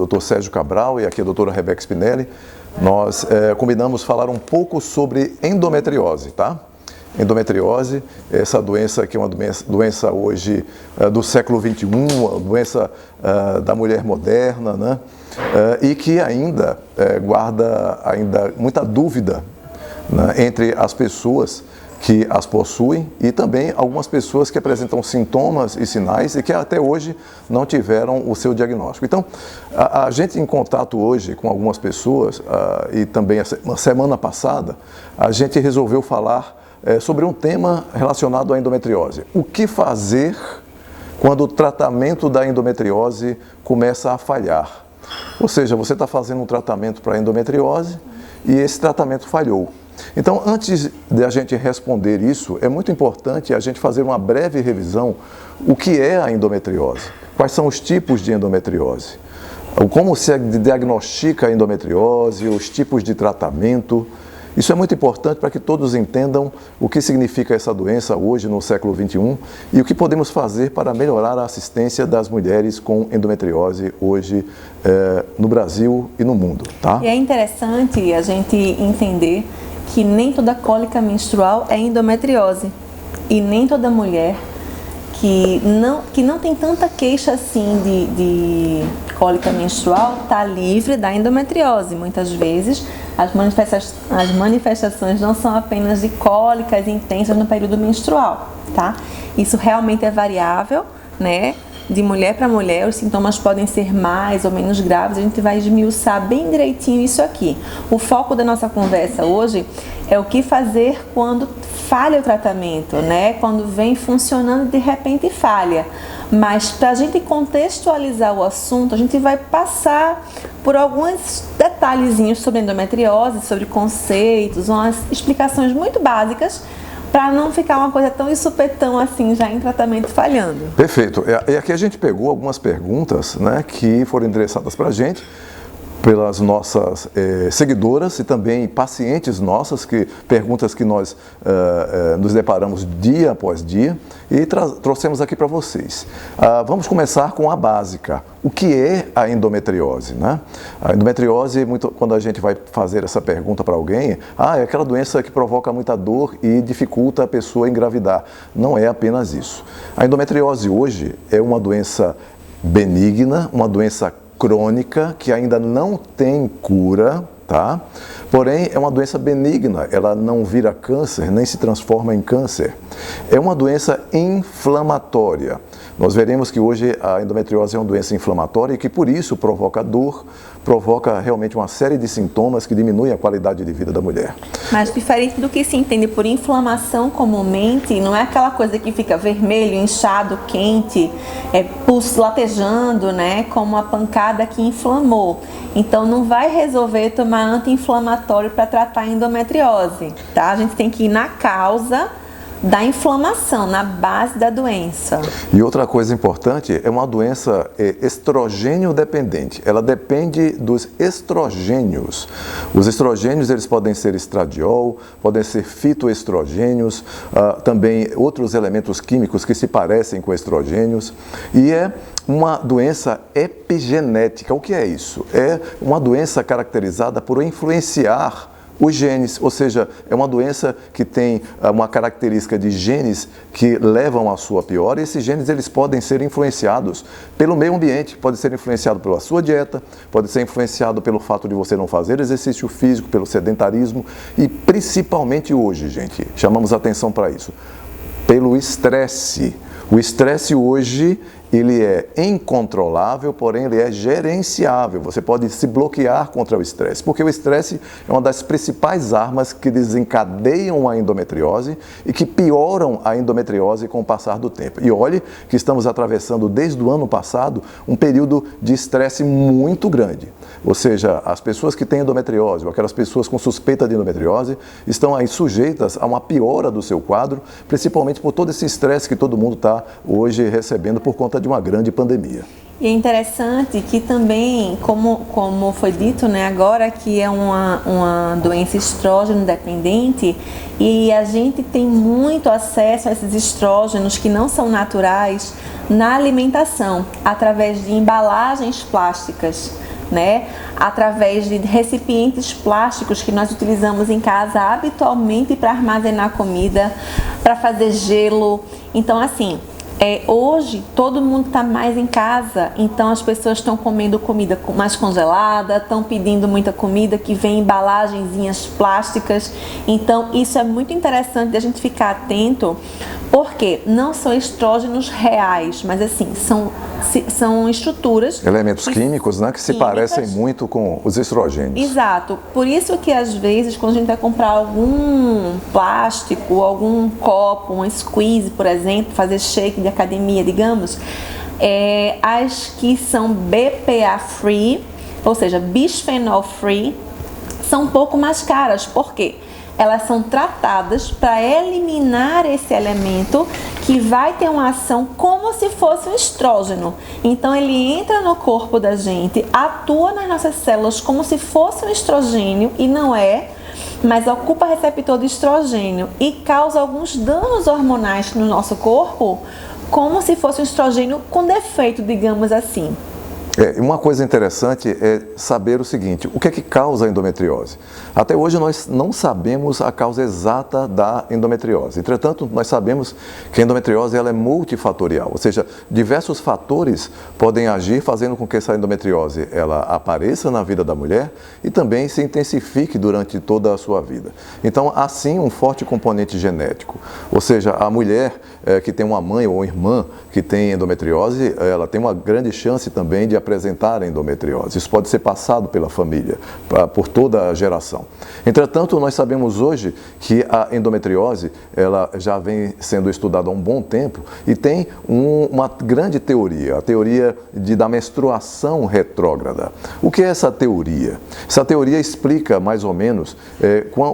Dr. Sérgio Cabral e aqui a doutora Rebeca Spinelli, nós combinamos falar um pouco sobre endometriose, tá? Endometriose, essa doença que é uma doença hoje do século XXI, uma doença da mulher moderna, né? E que ainda guarda muita dúvida, né, entre as pessoas que as possuem e também algumas pessoas que apresentam sintomas e sinais e que até hoje não tiveram o seu diagnóstico. Então, a gente em contato hoje com algumas pessoas e também na semana passada, a gente resolveu falar sobre um tema relacionado à endometriose. O que fazer quando o tratamento da endometriose começa a falhar? Ou seja, você está fazendo um tratamento para endometriose e esse tratamento falhou. Então, antes de a gente responder isso, é muito importante a gente fazer uma breve revisão o que é a endometriose, quais são os tipos de endometriose, como se diagnostica a endometriose, os tipos de tratamento. Isso é muito importante para que todos entendam o que significa essa doença hoje no século XXI e o que podemos fazer para melhorar a assistência das mulheres com endometriose hoje no Brasil e no mundo, tá? E é interessante a gente entender que nem toda cólica menstrual é endometriose e nem toda mulher que não tem tanta queixa assim de cólica menstrual está livre da endometriose. Muitas vezes as manifestações não são apenas de cólicas intensas no período menstrual, tá? Isso realmente é variável, né? De mulher para mulher, os sintomas podem ser mais ou menos graves, a gente vai esmiuçar bem direitinho isso aqui. O foco da nossa conversa hoje é o que fazer quando falha o tratamento, né? Quando vem funcionando e de repente falha. Mas para a gente contextualizar o assunto, a gente vai passar por alguns detalhezinhos sobre endometriose, sobre conceitos, umas explicações muito básicas, para não ficar uma coisa tão de supetão assim, já em tratamento falhando. Perfeito. E aqui a gente pegou algumas perguntas, né, que foram endereçadas para a gente pelas nossas seguidoras e também pacientes nossas, perguntas que nós nos deparamos dia após dia e trouxemos aqui para vocês. Vamos começar com a básica. O que é a endometriose, né? A endometriose, quando a gente vai fazer essa pergunta para alguém, é aquela doença que provoca muita dor e dificulta a pessoa engravidar. Não é apenas isso. A endometriose hoje é uma doença benigna, uma doença crônica, que ainda não tem cura, tá? Porém, é uma doença benigna, ela não vira câncer, nem se transforma em câncer. É uma doença inflamatória. Nós veremos que hoje a endometriose é uma doença inflamatória e que por isso provoca dor, provoca realmente uma série de sintomas que diminuem a qualidade de vida da mulher. Mas diferente do que se entende por inflamação comumente, não é aquela coisa que fica vermelho, inchado, quente, pulso latejando, né, como a pancada que inflamou. Então não vai resolver tomar anti-inflamatório para tratar a endometriose, tá? A gente tem que ir na causa da inflamação, na base da doença. E outra coisa importante, é uma doença estrogênio dependente. Ela depende dos estrogênios. Os estrogênios, eles podem ser estradiol, podem ser fitoestrogênios, também outros elementos químicos que se parecem com estrogênios. E é uma doença epigenética. O que é isso? É uma doença caracterizada por influenciar os genes, ou seja, é uma doença que tem uma característica de genes que levam à sua piora, e esses genes eles podem ser influenciados pelo meio ambiente, pode ser influenciado pela sua dieta, pode ser influenciado pelo fato de você não fazer exercício físico, pelo sedentarismo e principalmente hoje, gente, chamamos atenção para isso, pelo estresse. O estresse hoje, ele é incontrolável, porém ele é gerenciável. Você pode se bloquear contra o estresse, porque o estresse é uma das principais armas que desencadeiam a endometriose e que pioram a endometriose com o passar do tempo. E olhe que estamos atravessando desde o ano passado um período de estresse muito grande. Ou seja, as pessoas que têm endometriose ou aquelas pessoas com suspeita de endometriose estão aí sujeitas a uma piora do seu quadro, principalmente por todo esse estresse que todo mundo está hoje recebendo por conta de uma grande pandemia. E é interessante que também, como foi dito, né, agora que é uma doença estrógeno dependente e a gente tem muito acesso a esses estrógenos que não são naturais na alimentação, através de embalagens plásticas. né? Através de recipientes plásticos que nós utilizamos em casa habitualmente para armazenar comida, para fazer gelo. Então, assim, hoje todo mundo está mais em casa, então as pessoas estão comendo comida mais congelada, estão pedindo muita comida que vem em embalagenzinhas plásticas. Então isso é muito interessante a gente ficar atento, porque não são estrógenos reais, mas assim, são estruturas... Elementos químicos, né, que se parecem muito com os estrogênios. Exato. Por isso que às vezes, quando a gente vai comprar algum plástico, algum copo, um squeeze, por exemplo, fazer shake de academia, digamos, as que são BPA free, ou seja, bisfenol free, são um pouco mais caras. Por quê? Elas são tratadas para eliminar esse elemento que vai ter uma ação como se fosse um estrógeno. Então ele entra no corpo da gente, atua nas nossas células como se fosse um estrogênio, e não é, mas ocupa receptor de estrogênio e causa alguns danos hormonais no nosso corpo, como se fosse um estrogênio com defeito, digamos assim. Uma coisa interessante é saber o seguinte: o que é que causa a endometriose? Até hoje nós não sabemos a causa exata da endometriose. Entretanto, nós sabemos que a endometriose ela é multifatorial, ou seja, diversos fatores podem agir fazendo com que essa endometriose ela apareça na vida da mulher e também se intensifique durante toda a sua vida. Então, há sim um forte componente genético, ou seja, a mulher que tem uma mãe ou irmã que tem endometriose, ela tem uma grande chance também de apresentar endometriose. Isso pode ser passado pela família, por toda a geração. Entretanto, nós sabemos hoje que a endometriose ela já vem sendo estudada há um bom tempo e tem uma grande teoria, a teoria da menstruação retrógrada. O que é essa teoria? Essa teoria explica mais ou menos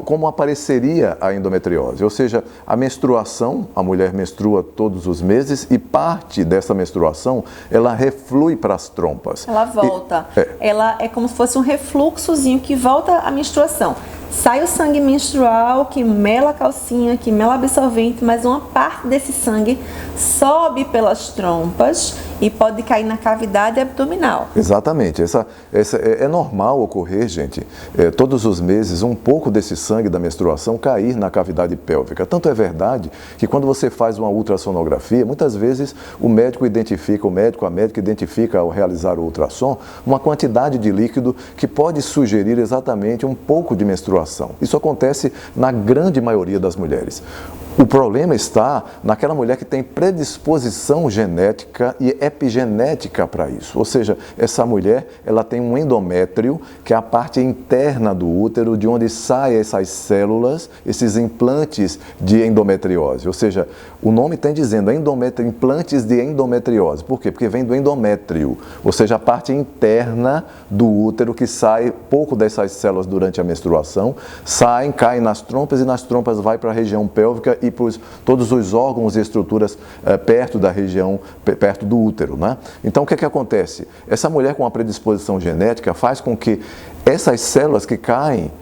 como apareceria a endometriose, ou seja, a menstruação, a mulher menstrua todos os meses e parte dessa menstruação ela reflui para as trompas. Ela volta. Ela é como se fosse um refluxozinho que volta à menstruação. Sai o sangue menstrual, que mela a calcinha, que mela absorvente, mas uma parte desse sangue sobe pelas trompas e pode cair na cavidade abdominal. Exatamente. É normal ocorrer, gente, todos os meses, um pouco desse sangue da menstruação cair na cavidade pélvica. Tanto é verdade que quando você faz uma ultrassonografia, muitas vezes a médica identifica ao realizar o ultrassom uma quantidade de líquido que pode sugerir exatamente um pouco de menstruação. Isso acontece na grande maioria das mulheres. O problema está naquela mulher que tem predisposição genética e epigenética para isso. Ou seja, essa mulher ela tem um endométrio, que é a parte interna do útero, de onde saem essas células, esses implantes de endometriose. Ou seja, o nome está dizendo implantes de endometriose. Por quê? Porque vem do endométrio, ou seja, a parte interna do útero que sai pouco dessas células durante a menstruação, caem nas trompas e nas trompas vai para a região pélvica e para todos os órgãos e estruturas perto da região, perto do útero, né? Então, o que é que acontece? Essa mulher com a predisposição genética faz com que essas células que caem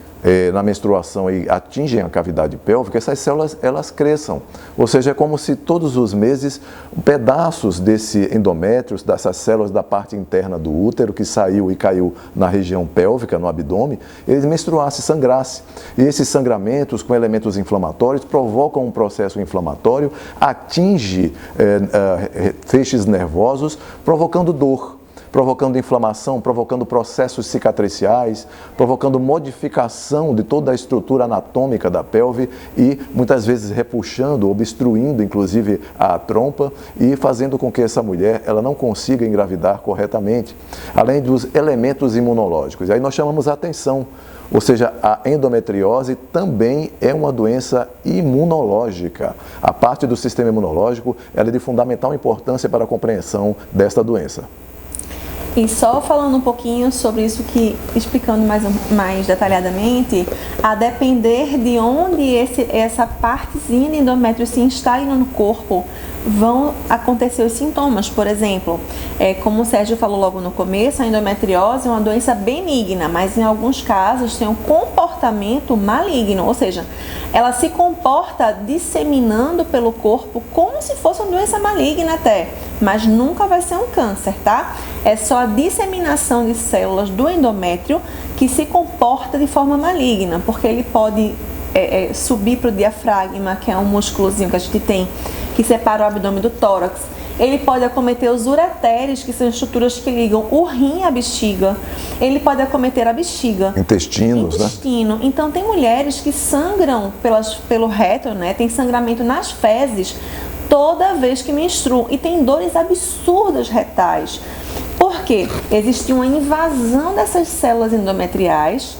na menstruação e atingem a cavidade pélvica, essas células elas cresçam. Ou seja, é como se todos os meses pedaços desse endométrio, dessas células da parte interna do útero que saiu e caiu na região pélvica, no abdômen, eles menstruassem, sangrassem. E esses sangramentos com elementos inflamatórios provocam um processo inflamatório, atinge feixes nervosos, provocando dor, provocando inflamação, provocando processos cicatriciais, provocando modificação de toda a estrutura anatômica da pelve e muitas vezes repuxando, obstruindo inclusive a trompa e fazendo com que essa mulher ela não consiga engravidar corretamente, além dos elementos imunológicos. E aí nós chamamos a atenção, ou seja, a endometriose também é uma doença imunológica. A parte do sistema imunológico ela é de fundamental importância para a compreensão desta doença. E só falando um pouquinho sobre isso, explicando mais detalhadamente, a depender de onde essa partezinha de endométrio se instale no corpo, vão acontecer os sintomas. Por exemplo, como o Sérgio falou logo no começo, a endometriose é uma doença benigna, mas em alguns casos tem um comportamento maligno, ou seja, ela se comporta disseminando pelo corpo como se fosse uma doença maligna até, mas nunca vai ser um câncer, tá? É só a disseminação de células do endométrio que se comporta de forma maligna, porque ele pode subir para o diafragma, que é um músculozinho que a gente tem, que separa o abdômen do tórax. Ele pode acometer os ureteres, que são estruturas que ligam o rim à bexiga. Ele pode acometer a bexiga. Intestino. Então, tem mulheres que sangram pelo reto, né? Tem sangramento nas fezes toda vez que menstruam. E tem dores absurdas retais. Por quê? Existe uma invasão dessas células endometriais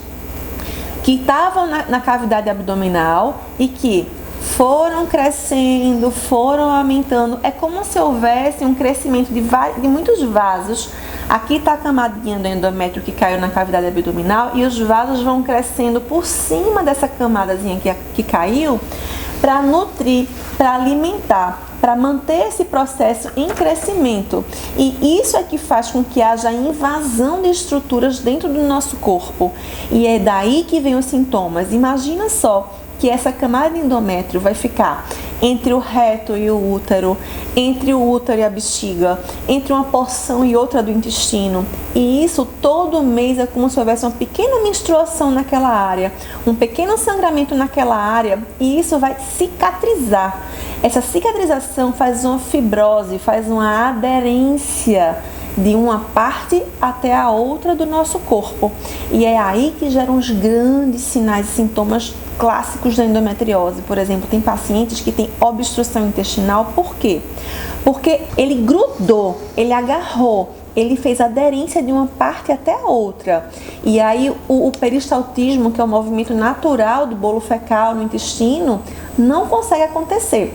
que estavam na cavidade abdominal e que foram crescendo, foram aumentando. É como se houvesse um crescimento de muitos vasos. Aqui está a camadinha do endométrio que caiu na cavidade abdominal e os vasos vão crescendo por cima dessa camadazinha que caiu para nutrir, para alimentar, para manter esse processo em crescimento. E isso é que faz com que haja invasão de estruturas dentro do nosso corpo. E é daí que vem os sintomas. Imagina só que essa camada de endométrio vai ficar entre o reto e o útero, entre o útero e a bexiga, entre uma porção e outra do intestino. E isso todo mês é como se houvesse uma pequena menstruação naquela área, um pequeno sangramento naquela área, e isso vai cicatrizar. Essa cicatrização faz uma fibrose, faz uma aderência de uma parte até a outra do nosso corpo. E é aí que geram os grandes sinais e sintomas clássicos da endometriose. Por exemplo, tem pacientes que têm obstrução intestinal. Por quê? Porque ele grudou, ele agarrou, ele fez aderência de uma parte até a outra. E aí o peristaltismo, que é o movimento natural do bolo fecal no intestino, não consegue acontecer.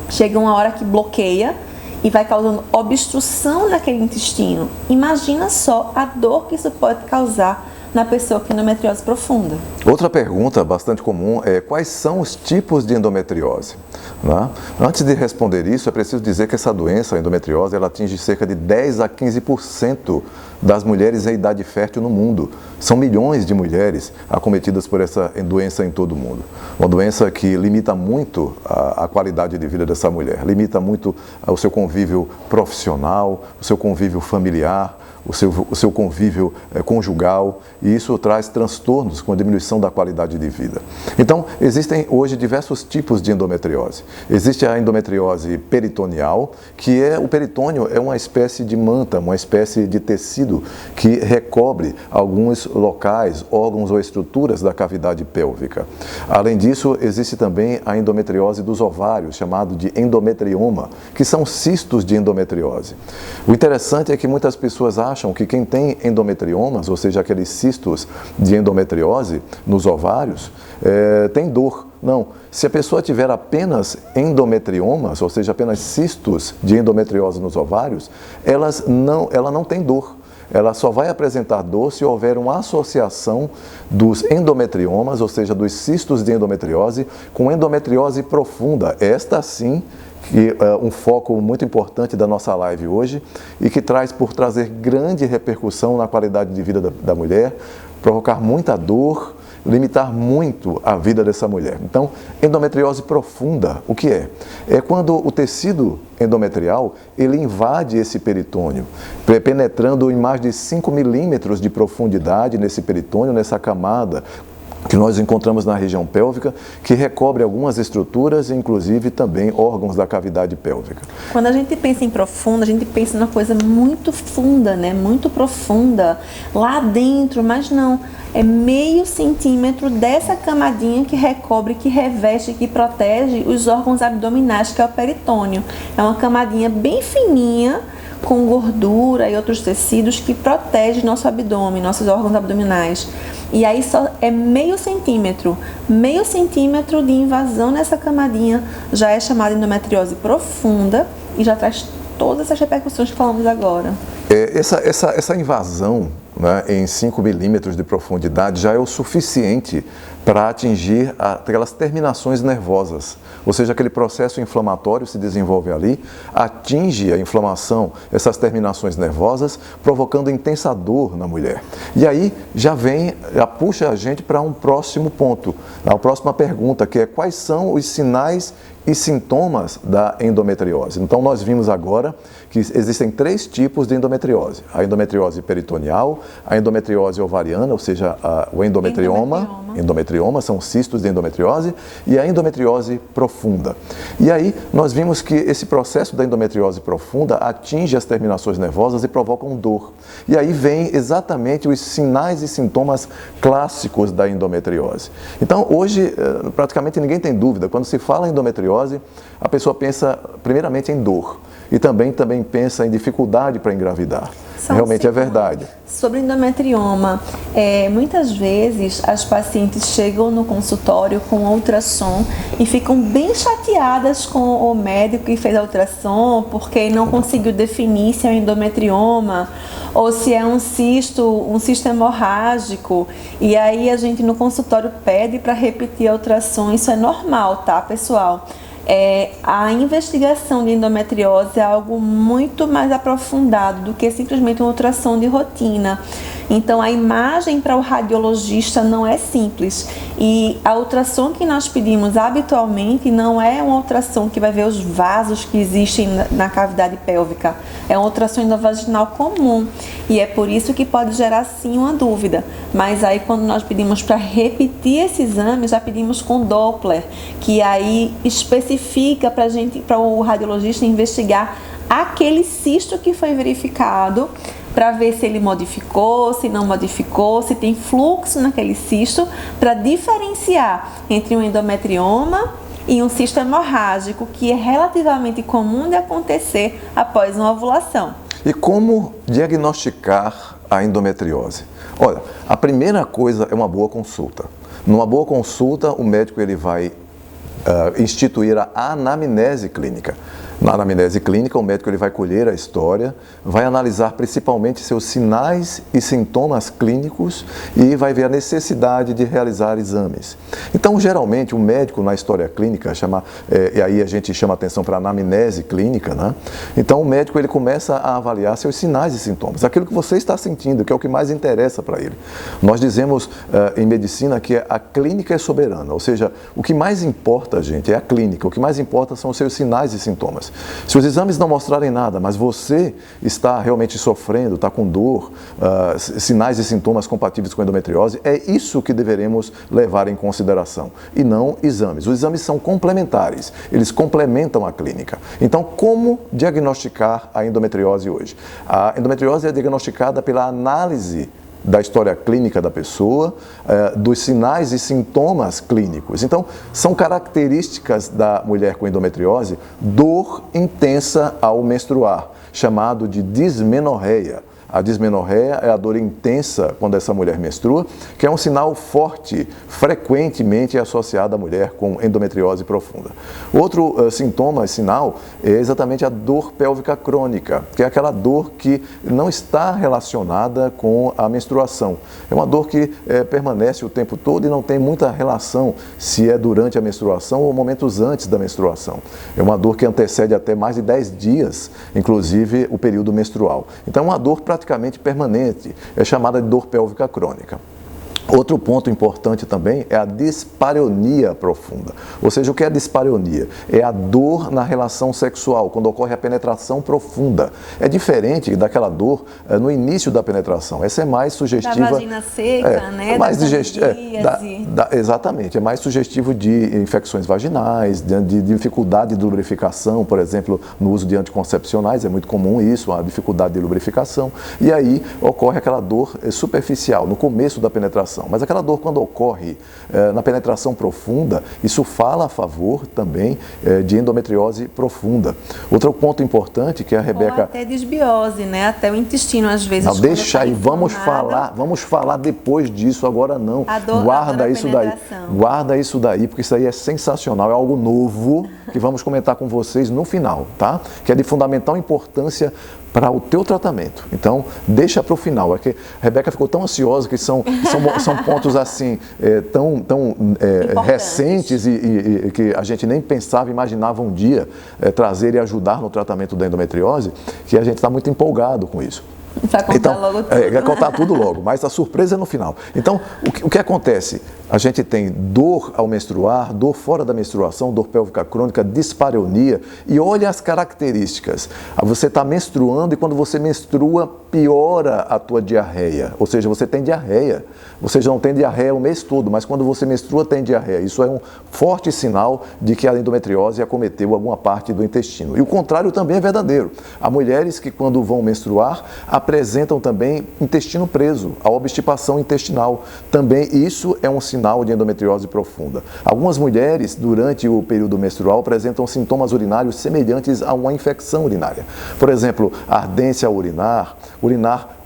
Chega uma hora que bloqueia e vai causando obstrução naquele intestino. Imagina só a dor que isso pode causar na pessoa com endometriose profunda. Outra pergunta bastante comum é: quais são os tipos de endometriose? Né? Antes de responder isso, é preciso dizer que essa doença, a endometriose, ela atinge cerca de 10 a 15% das mulheres em idade fértil no mundo. São milhões de mulheres acometidas por essa doença em todo o mundo. Uma doença que limita muito a qualidade de vida dessa mulher, limita muito o seu convívio profissional, o seu convívio familiar, o seu convívio conjugal, e isso traz transtornos com a diminuição da qualidade de vida. Então, existem hoje diversos tipos de endometriose. Existe a endometriose peritoneal, que o peritônio é uma espécie de manta, uma espécie de tecido que recobre alguns locais, órgãos ou estruturas da cavidade pélvica. Além disso, existe também a endometriose dos ovários, chamado de endometrioma, que são cistos de endometriose. O interessante é que muitas pessoas acham que quem tem endometriomas, ou seja, aqueles cistos de endometriose nos ovários, tem dor. Não, se a pessoa tiver apenas endometriomas, ou seja, apenas cistos de endometriose nos ovários, ela não tem dor. Ela só vai apresentar dor se houver uma associação dos endometriomas, ou seja, dos cistos de endometriose, com endometriose profunda. Esta sim, que é um foco muito importante da nossa live hoje e que traz por trazer grande repercussão na qualidade de vida da mulher, provocar muita dor, limitar muito a vida dessa mulher. Então, endometriose profunda, o que é? É quando o tecido endometrial, ele invade esse peritônio, penetrando em mais de 5 milímetros de profundidade nesse peritônio, nessa camada que nós encontramos na região pélvica, que recobre algumas estruturas, inclusive também órgãos da cavidade pélvica. Quando a gente pensa em profunda, a gente pensa numa coisa muito funda, né? Muito profunda, lá dentro, mas não. É meio centímetro dessa camadinha que recobre, que reveste, que protege os órgãos abdominais, que é o peritônio. É uma camadinha bem fininha, com gordura e outros tecidos que protege nosso abdômen, nossos órgãos abdominais. E aí só é meio centímetro de invasão nessa camadinha já é chamada endometriose profunda e já traz todas essas repercussões que falamos agora. Essa invasão né, em 5 milímetros de profundidade já é o suficiente para atingir aquelas terminações nervosas. Ou seja, aquele processo inflamatório se desenvolve ali, atinge a inflamação, essas terminações nervosas, provocando intensa dor na mulher. E aí já puxa a gente para um próximo ponto, a próxima pergunta, que é quais são os sinais e sintomas da endometriose. Então, nós vimos agora que existem 3 tipos de endometriose. A endometriose peritoneal, a endometriose ovariana, ou seja, o endometrioma são cistos de endometriose, e a endometriose profunda. E aí, nós vimos que esse processo da endometriose profunda atinge as terminações nervosas e provocam dor. E aí vem exatamente os sinais e sintomas clássicos da endometriose. Então, hoje, praticamente ninguém tem dúvida, quando se fala em endometriose, a pessoa pensa primeiramente em dor e também pensa em dificuldade para engravidar. Realmente é verdade. Sobre endometrioma, muitas vezes as pacientes chegam no consultório com ultrassom e ficam bem chateadas com o médico que fez a ultrassom porque não conseguiu definir se é um endometrioma ou se é um cisto hemorrágico. E aí a gente no consultório pede para repetir a ultrassom. Isso é normal, tá, pessoal? A investigação de endometriose é algo muito mais aprofundado do que simplesmente uma ultrassom de rotina. Então, a imagem para o radiologista não é simples. E a ultrassom que nós pedimos habitualmente não é uma ultrassom que vai ver os vasos que existem na cavidade pélvica. É uma ultrassom endovaginal comum. E é por isso que pode gerar, sim, uma dúvida. Mas aí, quando nós pedimos para repetir esse exame, já pedimos com Doppler, que aí especifica para o radiologista investigar aquele cisto que foi verificado, para ver se ele modificou, se não modificou, se tem fluxo naquele cisto, para diferenciar entre um endometrioma e um cisto hemorrágico, que é relativamente comum de acontecer após uma ovulação. E como diagnosticar a endometriose? Olha, a primeira coisa é uma boa consulta. Numa boa consulta, o médico ele vai instituir a anamnese clínica. Na anamnese clínica, o médico ele vai colher a história, vai analisar principalmente seus sinais e sintomas clínicos e vai ver a necessidade de realizar exames. Então, geralmente, o médico na história clínica, e aí a gente chama atenção para a anamnese clínica, né? Então, o médico ele começa a avaliar seus sinais e sintomas, aquilo que você está sentindo, que é o que mais interessa para ele. Nós dizemos em medicina que a clínica é soberana, ou seja, o que mais importa, gente, é a clínica, o que mais importa são os seus sinais e sintomas. Se os exames não mostrarem nada, mas você está realmente sofrendo, está com dor, sinais e sintomas compatíveis com endometriose, é isso que deveremos levar em consideração, e não exames. Os exames são complementares, eles complementam a clínica. Então, como diagnosticar a endometriose hoje? A endometriose é diagnosticada pela análise da história clínica da pessoa, dos sinais e sintomas clínicos. Então, são características da mulher com endometriose, dor intensa ao menstruar, chamado de dismenorreia. A dismenorreia é a dor intensa quando essa mulher menstrua, que é um sinal forte, frequentemente associado à mulher com endometriose profunda. Outro sinal é exatamente a dor pélvica crônica, que é aquela dor que não está relacionada com a menstruação. É uma dor que permanece o tempo todo e não tem muita relação se é durante a menstruação ou momentos antes da menstruação. É uma dor que antecede até mais de 10 dias, inclusive o período menstrual. Então, é uma dor praticamente permanente, é chamada de dor pélvica crônica. Outro ponto importante também é a dispareunia profunda. Ou seja, o que é a dispareunia? É a dor na relação sexual, quando ocorre a penetração profunda. É diferente daquela dor no início da penetração. Essa é mais sugestiva... Da vagina seca, né? Mais exatamente. É mais sugestivo de infecções vaginais, de dificuldade de lubrificação, por exemplo, no uso de anticoncepcionais. É muito comum isso, a dificuldade de lubrificação. E aí ocorre aquela dor superficial, no começo da penetração. Mas aquela dor, quando ocorre na penetração profunda, isso fala a favor também de endometriose profunda. Outro ponto importante que a Rebeca... Ou até desbiose, né? Até o intestino, às vezes. Não, deixa aí, vamos falar depois disso, agora não. Guarda isso daí. Guarda isso daí, porque isso aí é sensacional, é algo novo que vamos comentar com vocês no final, tá? Que é de fundamental importância para o teu tratamento. Então, deixa para o final. É que a Rebeca ficou tão ansiosa que são pontos assim, tão recentes e que a gente nem pensava, imaginava um dia trazer e ajudar no tratamento da endometriose, que a gente está muito empolgado com isso. Para contar logo tudo. Quer contar tudo logo, mas a surpresa é no final. Então, o que acontece? A gente tem dor ao menstruar, dor fora da menstruação, dor pélvica crônica, dispareunia. E olha as características. Você está menstruando e quando você menstrua, piora a tua diarreia. Ou seja, você tem diarreia. Você já não tem diarreia o mês todo, mas quando você menstrua, tem diarreia. Isso é um forte sinal de que a endometriose acometeu alguma parte do intestino. E o contrário também é verdadeiro. Há mulheres que, quando vão menstruar, apresentam também intestino preso, a obstipação intestinal. Também isso é um sinal de endometriose profunda. Algumas mulheres, durante o período menstrual, apresentam sintomas urinários semelhantes a uma infecção urinária. Por exemplo, ardência ao urinar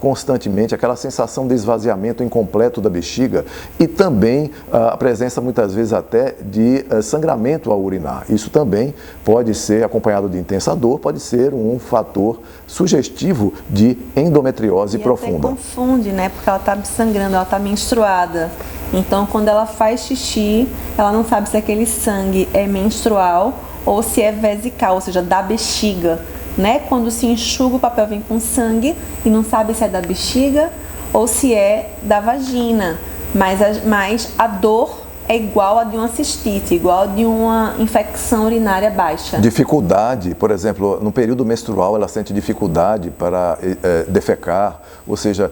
constantemente, aquela sensação de esvaziamento incompleto da bexiga e também a presença muitas vezes até de sangramento ao urinar. Isso também pode ser acompanhado de intensa dor, pode ser um fator sugestivo de endometriose profunda. Até confunde, né? Porque ela está sangrando, ela está menstruada. Então, quando ela faz xixi, ela não sabe se aquele sangue é menstrual ou se é vesical, ou seja, da bexiga. Né? Quando se enxuga, o papel vem com sangue e não sabe se é da bexiga ou se é da vagina. Mas a dor é igual a de uma cistite, igual a de uma infecção urinária baixa. Dificuldade, por exemplo, no período menstrual ela sente dificuldade para defecar, ou seja,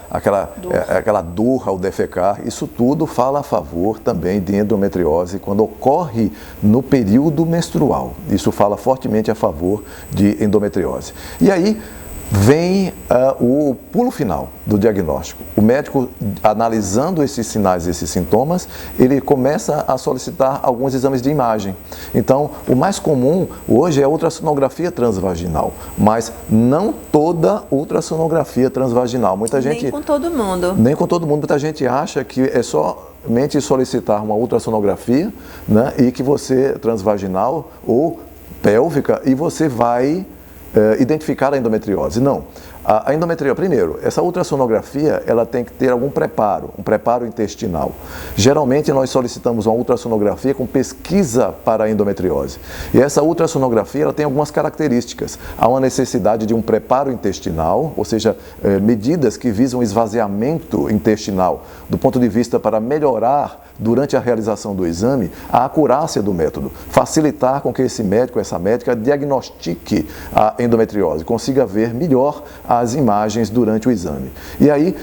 aquela dor ao defecar. Isso tudo fala a favor também de endometriose quando ocorre no período menstrual. Isso fala fortemente a favor de endometriose. E aí vem o pulo final do diagnóstico. O médico, analisando esses sinais, esses sintomas, ele começa a solicitar alguns exames de imagem. Então, o mais comum hoje é a ultrassonografia transvaginal, mas não toda ultrassonografia transvaginal. Muita gente, nem com todo mundo. Nem com todo mundo. Muita gente acha que é somente solicitar uma ultrassonografia, né, e que você, transvaginal ou pélvica, e você vai identificar a endometriose. Não. A endometriose, primeiro, essa ultrassonografia, ela tem que ter algum preparo, um preparo intestinal. Geralmente, nós solicitamos uma ultrassonografia com pesquisa para a endometriose. E essa ultrassonografia, ela tem algumas características. Há uma necessidade de um preparo intestinal, ou seja, medidas que visam esvaziamento intestinal, do ponto de vista para melhorar, durante a realização do exame, a acurácia do método, facilitar com que esse médico, essa médica, diagnostique a endometriose, consiga ver melhor as imagens durante o exame. E aí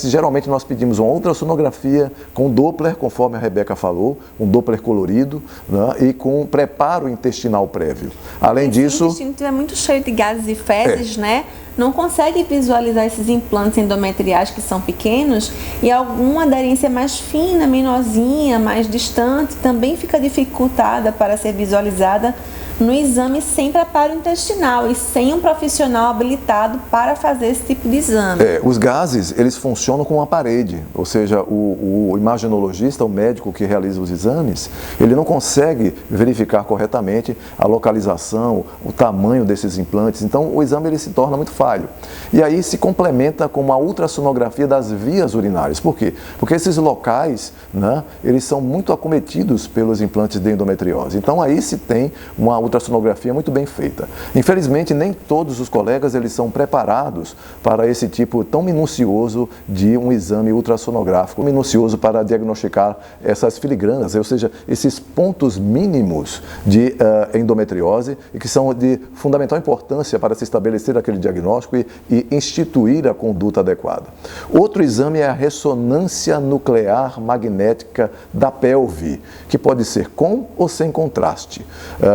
geralmente nós pedimos uma ultrassonografia com Doppler, conforme a Rebeca falou, um Doppler colorido, né, e com preparo intestinal prévio. Além disso... Se o intestino estiver muito cheio de gases e fezes, né? Não consegue visualizar esses implantes endometriais que são pequenos e alguma aderência mais fina, menorzinha, mais distante, também fica dificultada para ser visualizada no exame sem preparo intestinal e sem um profissional habilitado para fazer esse tipo de exame. Os gases, eles funcionam como uma parede, ou seja, o imaginologista, o médico que realiza os exames, ele não consegue verificar corretamente a localização, o tamanho desses implantes, então o exame ele se torna muito falho. E aí se complementa com uma ultrassonografia das vias urinárias. Por quê? Porque esses locais, né, eles são muito acometidos pelos implantes de endometriose. Então aí se tem uma ultrassonografia muito bem feita. Infelizmente, nem todos os colegas eles são preparados para esse tipo tão minucioso de um exame ultrassonográfico, minucioso para diagnosticar essas filigranas, ou seja, esses pontos mínimos de endometriose e que são de fundamental importância para se estabelecer aquele diagnóstico e instituir a conduta adequada. Outro exame é a ressonância nuclear magnética da pelve, que pode ser com ou sem contraste.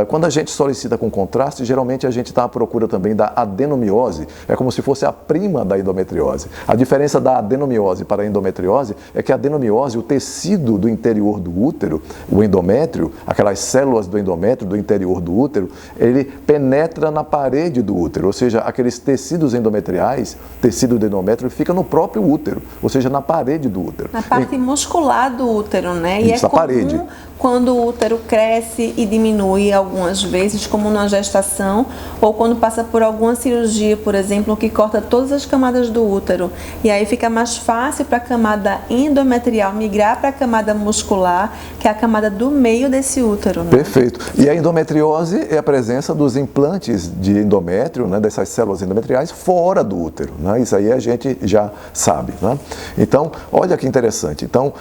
Quando a gente solicita com contraste, geralmente a gente está à procura também da adenomiose, é como se fosse a prima da endometriose. A diferença da adenomiose para a endometriose é que a adenomiose, o tecido do interior do útero, o endométrio, aquelas células do endométrio, do interior do útero, ele penetra na parede do útero, ou seja, aqueles tecidos tecidos endometriais, tecido do endométrio, fica no próprio útero, ou seja, na parede do útero. Na parte muscular do útero, né? Isso, e é a parede. comum quando o útero cresce e diminui algumas vezes, como na gestação, ou quando passa por alguma cirurgia, por exemplo, que corta todas as camadas do útero. E aí fica mais fácil para a camada endometrial migrar para a camada muscular, que é a camada do meio desse útero. Né? Perfeito. E a endometriose é a presença dos implantes de endométrio, né, dessas células endometriais, fora do útero. Né? Isso aí a gente já sabe. Né? Então, olha que interessante. Então,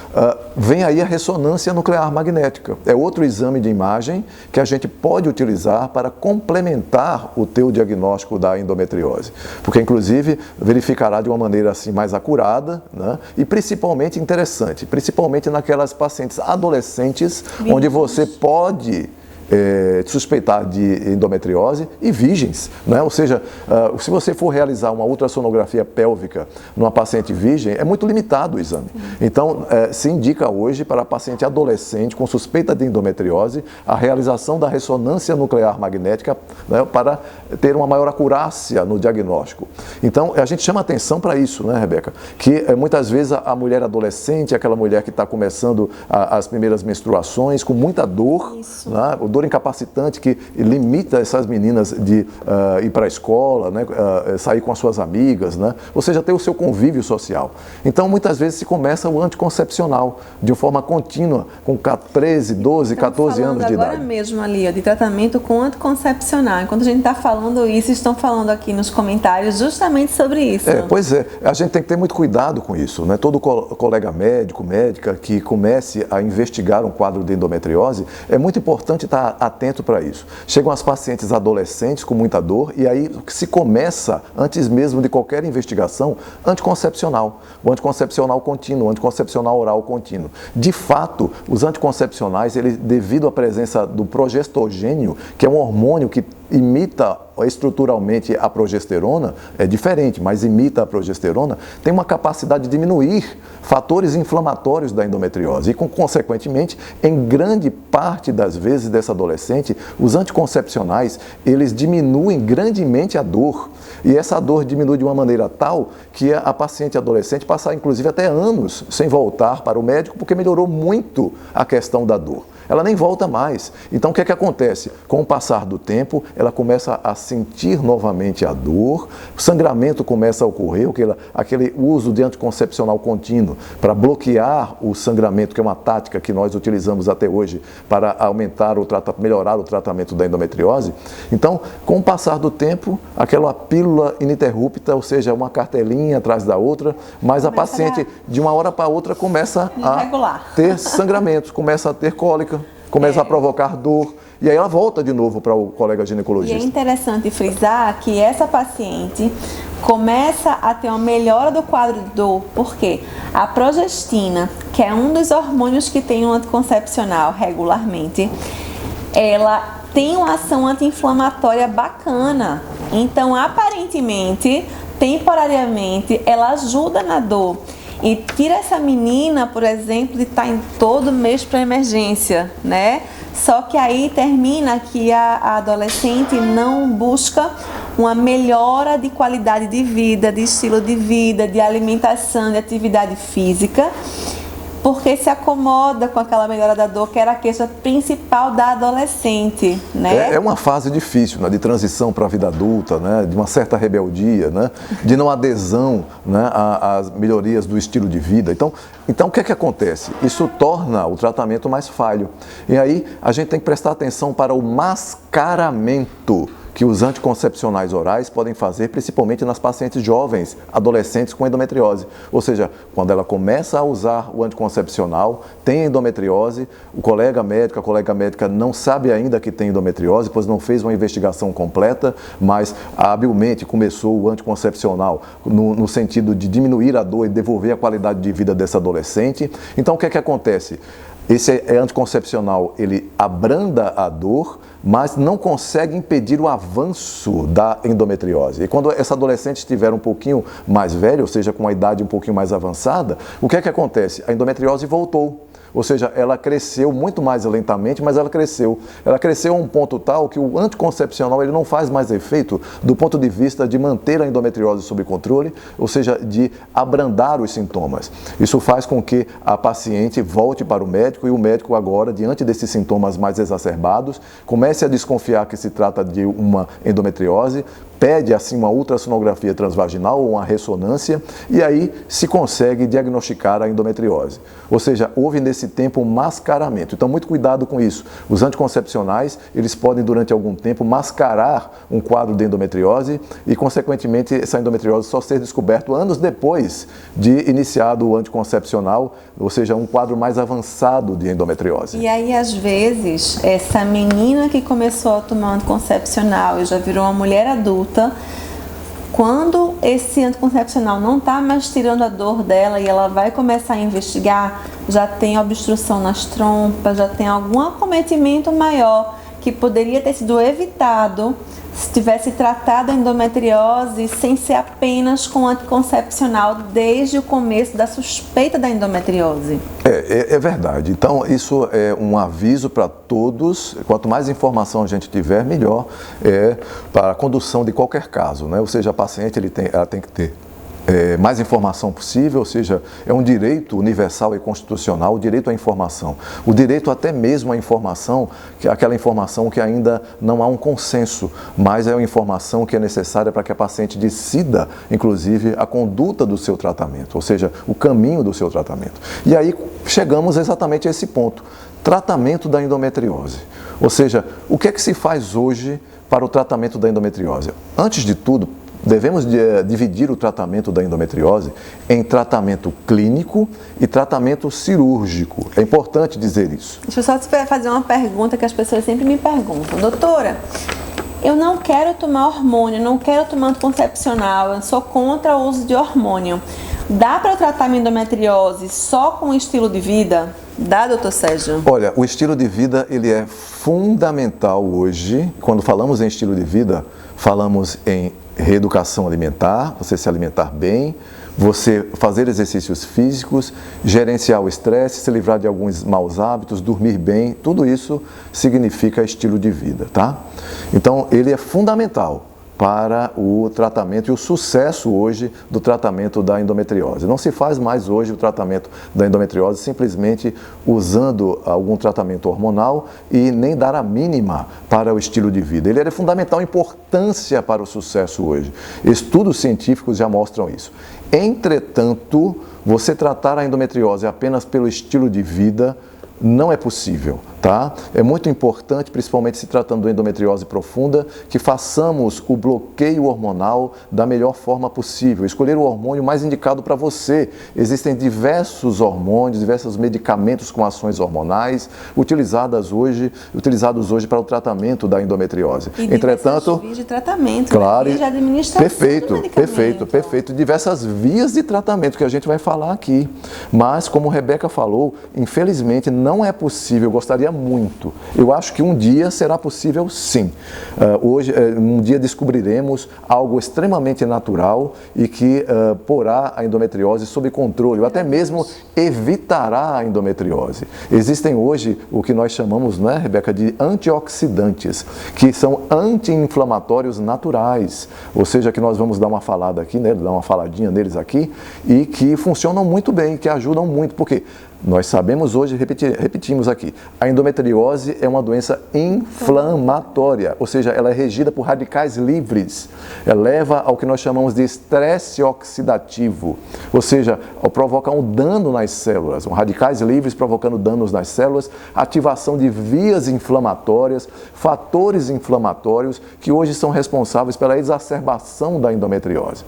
vem aí a ressonância nuclear magnética. É outro exame de imagem que a gente pode utilizar para complementar o teu diagnóstico da endometriose. Porque, inclusive, verificará de uma maneira assim mais acurada, né? E principalmente interessante, principalmente naquelas pacientes adolescentes, onde você pode suspeitar de endometriose e virgens, né? Ou seja, se você for realizar uma ultrassonografia pélvica numa paciente virgem, é muito limitado o exame. Então, se indica hoje para a paciente adolescente com suspeita de endometriose a realização da ressonância nuclear magnética, né, para ter uma maior acurácia no diagnóstico. Então, a gente chama atenção para isso, né, Rebeca? Que muitas vezes a mulher adolescente, aquela mulher que está começando as primeiras menstruações com muita dor, né, dor incapacitante que limita essas meninas de ir para a escola, né, sair com as suas amigas, né, ou seja, ter o seu convívio social. Então, muitas vezes se começa o anticoncepcional de forma contínua, com 13, 12, 14 anos de idade. Agora mesmo ali, ó, de tratamento com anticoncepcional. Enquanto a gente está falando isso, estão falando aqui nos comentários justamente sobre isso. Pois é, a gente tem que ter muito cuidado com isso, né? Todo colega médico, médica que comece a investigar um quadro de endometriose, é muito importante estar atento para isso. Chegam as pacientes adolescentes com muita dor e aí se começa, antes mesmo de qualquer investigação, anticoncepcional. O anticoncepcional contínuo, o anticoncepcional oral contínuo. De fato, os anticoncepcionais, eles, devido à presença do progestogênio, que é um hormônio que imita estruturalmente a progesterona, é diferente, mas imita a progesterona, tem uma capacidade de diminuir fatores inflamatórios da endometriose e, consequentemente, em grande parte das vezes dessa adolescente, os anticoncepcionais, eles diminuem grandemente a dor. E essa dor diminui de uma maneira tal que a paciente adolescente passa, inclusive, até anos sem voltar para o médico porque melhorou muito a questão da dor. Ela nem volta mais. Então, o que é que acontece? Com o passar do tempo, ela começa a sentir novamente a dor, o sangramento começa a ocorrer, aquele uso de anticoncepcional contínuo para bloquear o sangramento, que é uma tática que nós utilizamos até hoje para melhorar o tratamento da endometriose. Então, com o passar do tempo, aquela pílula ininterrupta, ou seja, uma cartelinha atrás da outra, mas a paciente, de uma hora para outra, começa a ter sangramentos, começa a ter cólica, começa a provocar dor, e aí ela volta de novo para o colega ginecologista. E é interessante frisar que essa paciente começa a ter uma melhora do quadro de dor, porque a progestina, que é um dos hormônios que tem um anticoncepcional regularmente, ela tem uma ação anti-inflamatória bacana. Então, aparentemente, temporariamente, ela ajuda na dor. E tira essa menina, por exemplo, de estar em todo mês para emergência, né? Só que aí termina que a adolescente não busca uma melhora de qualidade de vida, de estilo de vida, de alimentação, de atividade física, porque se acomoda com aquela melhora da dor, que era a queixa principal da adolescente, né? É uma fase difícil, né, de transição para a vida adulta, né, de uma certa rebeldia, né, de não adesão, né, às melhorias do estilo de vida. Então o que é que acontece? Isso torna o tratamento mais falho. E aí a gente tem que prestar atenção para o mascaramento que os anticoncepcionais orais podem fazer, principalmente nas pacientes jovens, adolescentes com endometriose. Ou seja, quando ela começa a usar o anticoncepcional, tem endometriose, o colega médico, a colega médica não sabe ainda que tem endometriose, pois não fez uma investigação completa, mas habilmente começou o anticoncepcional no sentido de diminuir a dor e devolver a qualidade de vida dessa adolescente. Então, o que é que acontece? Esse anticoncepcional, ele abranda a dor, mas não consegue impedir o avanço da endometriose. E quando essa adolescente estiver um pouquinho mais velha, ou seja, com uma idade um pouquinho mais avançada, o que é que acontece? A endometriose voltou. Ou seja, ela cresceu muito mais lentamente, mas ela cresceu. Ela cresceu a um ponto tal que o anticoncepcional ele não faz mais efeito do ponto de vista de manter a endometriose sob controle, ou seja, de abrandar os sintomas. Isso faz com que a paciente volte para o médico e o médico agora, diante desses sintomas mais exacerbados, comece a desconfiar que se trata de uma endometriose, pede assim uma ultrassonografia transvaginal ou uma ressonância e aí se consegue diagnosticar a endometriose. Ou seja, houve nesse tempo um mascaramento. Então, muito cuidado com isso. Os anticoncepcionais, eles podem durante algum tempo mascarar um quadro de endometriose e, consequentemente, essa endometriose só ser descoberto anos depois de iniciado o anticoncepcional, ou seja, um quadro mais avançado de endometriose. E aí, às vezes, essa menina que começou a tomar anticoncepcional e já virou uma mulher adulta, quando esse anticoncepcional não está mais tirando a dor dela e ela vai começar a investigar, já tem obstrução nas trompas, já tem algum acometimento maior que poderia ter sido evitado se tivesse tratado a endometriose sem ser apenas com anticoncepcional desde o começo da suspeita da endometriose. É verdade. Então, isso é um aviso para todos. Quanto mais informação a gente tiver, melhor para a condução de qualquer caso, né? Ou seja, a paciente ela tem que ter mais informação possível, ou seja, é um direito universal e constitucional, o direito à informação. O direito até mesmo à informação, que é aquela informação que ainda não há um consenso, mas é uma informação que é necessária para que a paciente decida, inclusive, a conduta do seu tratamento, ou seja, o caminho do seu tratamento. E aí chegamos exatamente a esse ponto, tratamento da endometriose. Ou seja, o que é que se faz hoje para o tratamento da endometriose? Antes de tudo, devemos dividir o tratamento da endometriose em tratamento clínico e tratamento cirúrgico. É importante dizer isso. Deixa eu só fazer uma pergunta que as pessoas sempre me perguntam. Doutora, eu não quero tomar hormônio, não quero tomar anticoncepcional, eu sou contra o uso de hormônio. Dá para eu tratar minha endometriose só com o estilo de vida? Dá, doutor Sérgio? Olha, o estilo de vida ele é fundamental hoje. Quando falamos em estilo de vida, falamos em reeducação alimentar, você se alimentar bem, você fazer exercícios físicos, gerenciar o estresse, se livrar de alguns maus hábitos, dormir bem, tudo isso significa estilo de vida, tá? Então, ele é fundamental para o tratamento e o sucesso hoje do tratamento da endometriose. Não se faz mais hoje o tratamento da endometriose simplesmente usando algum tratamento hormonal e nem dar a mínima para o estilo de vida. Ele é de fundamental importância para o sucesso hoje. Estudos científicos já mostram isso. Entretanto, você tratar a endometriose apenas pelo estilo de vida não é possível, tá? É muito importante, principalmente se tratando de endometriose profunda, que façamos o bloqueio hormonal da melhor forma possível, escolher o hormônio mais indicado para você. Existem diversos hormônios, diversos medicamentos com ações hormonais utilizados hoje para o tratamento da endometriose. E entretanto, vias de tratamento, claro, vias de administração perfeito, diversas vias de tratamento que a gente vai falar aqui. Mas, como a Rebeca falou, infelizmente não é possível, eu gostaria muito. Eu acho que um dia será possível sim. Hoje, um dia descobriremos algo extremamente natural e que porá a endometriose sob controle, ou até mesmo evitará a endometriose. Existem hoje o que nós chamamos, né, Rebeca, de antioxidantes, que são anti-inflamatórios naturais, ou seja, que nós vamos dar uma falada aqui, né, dar uma faladinha neles aqui, e que funcionam muito bem, que ajudam muito, porque nós sabemos hoje, repetimos aqui, a endometriose é uma doença inflamatória, ou seja, ela é regida por radicais livres, ela leva ao que nós chamamos de estresse oxidativo, ou seja, ao provocar um dano nas células, radicais livres provocando danos nas células, ativação de vias inflamatórias, fatores inflamatórios que hoje são responsáveis pela exacerbação da endometriose.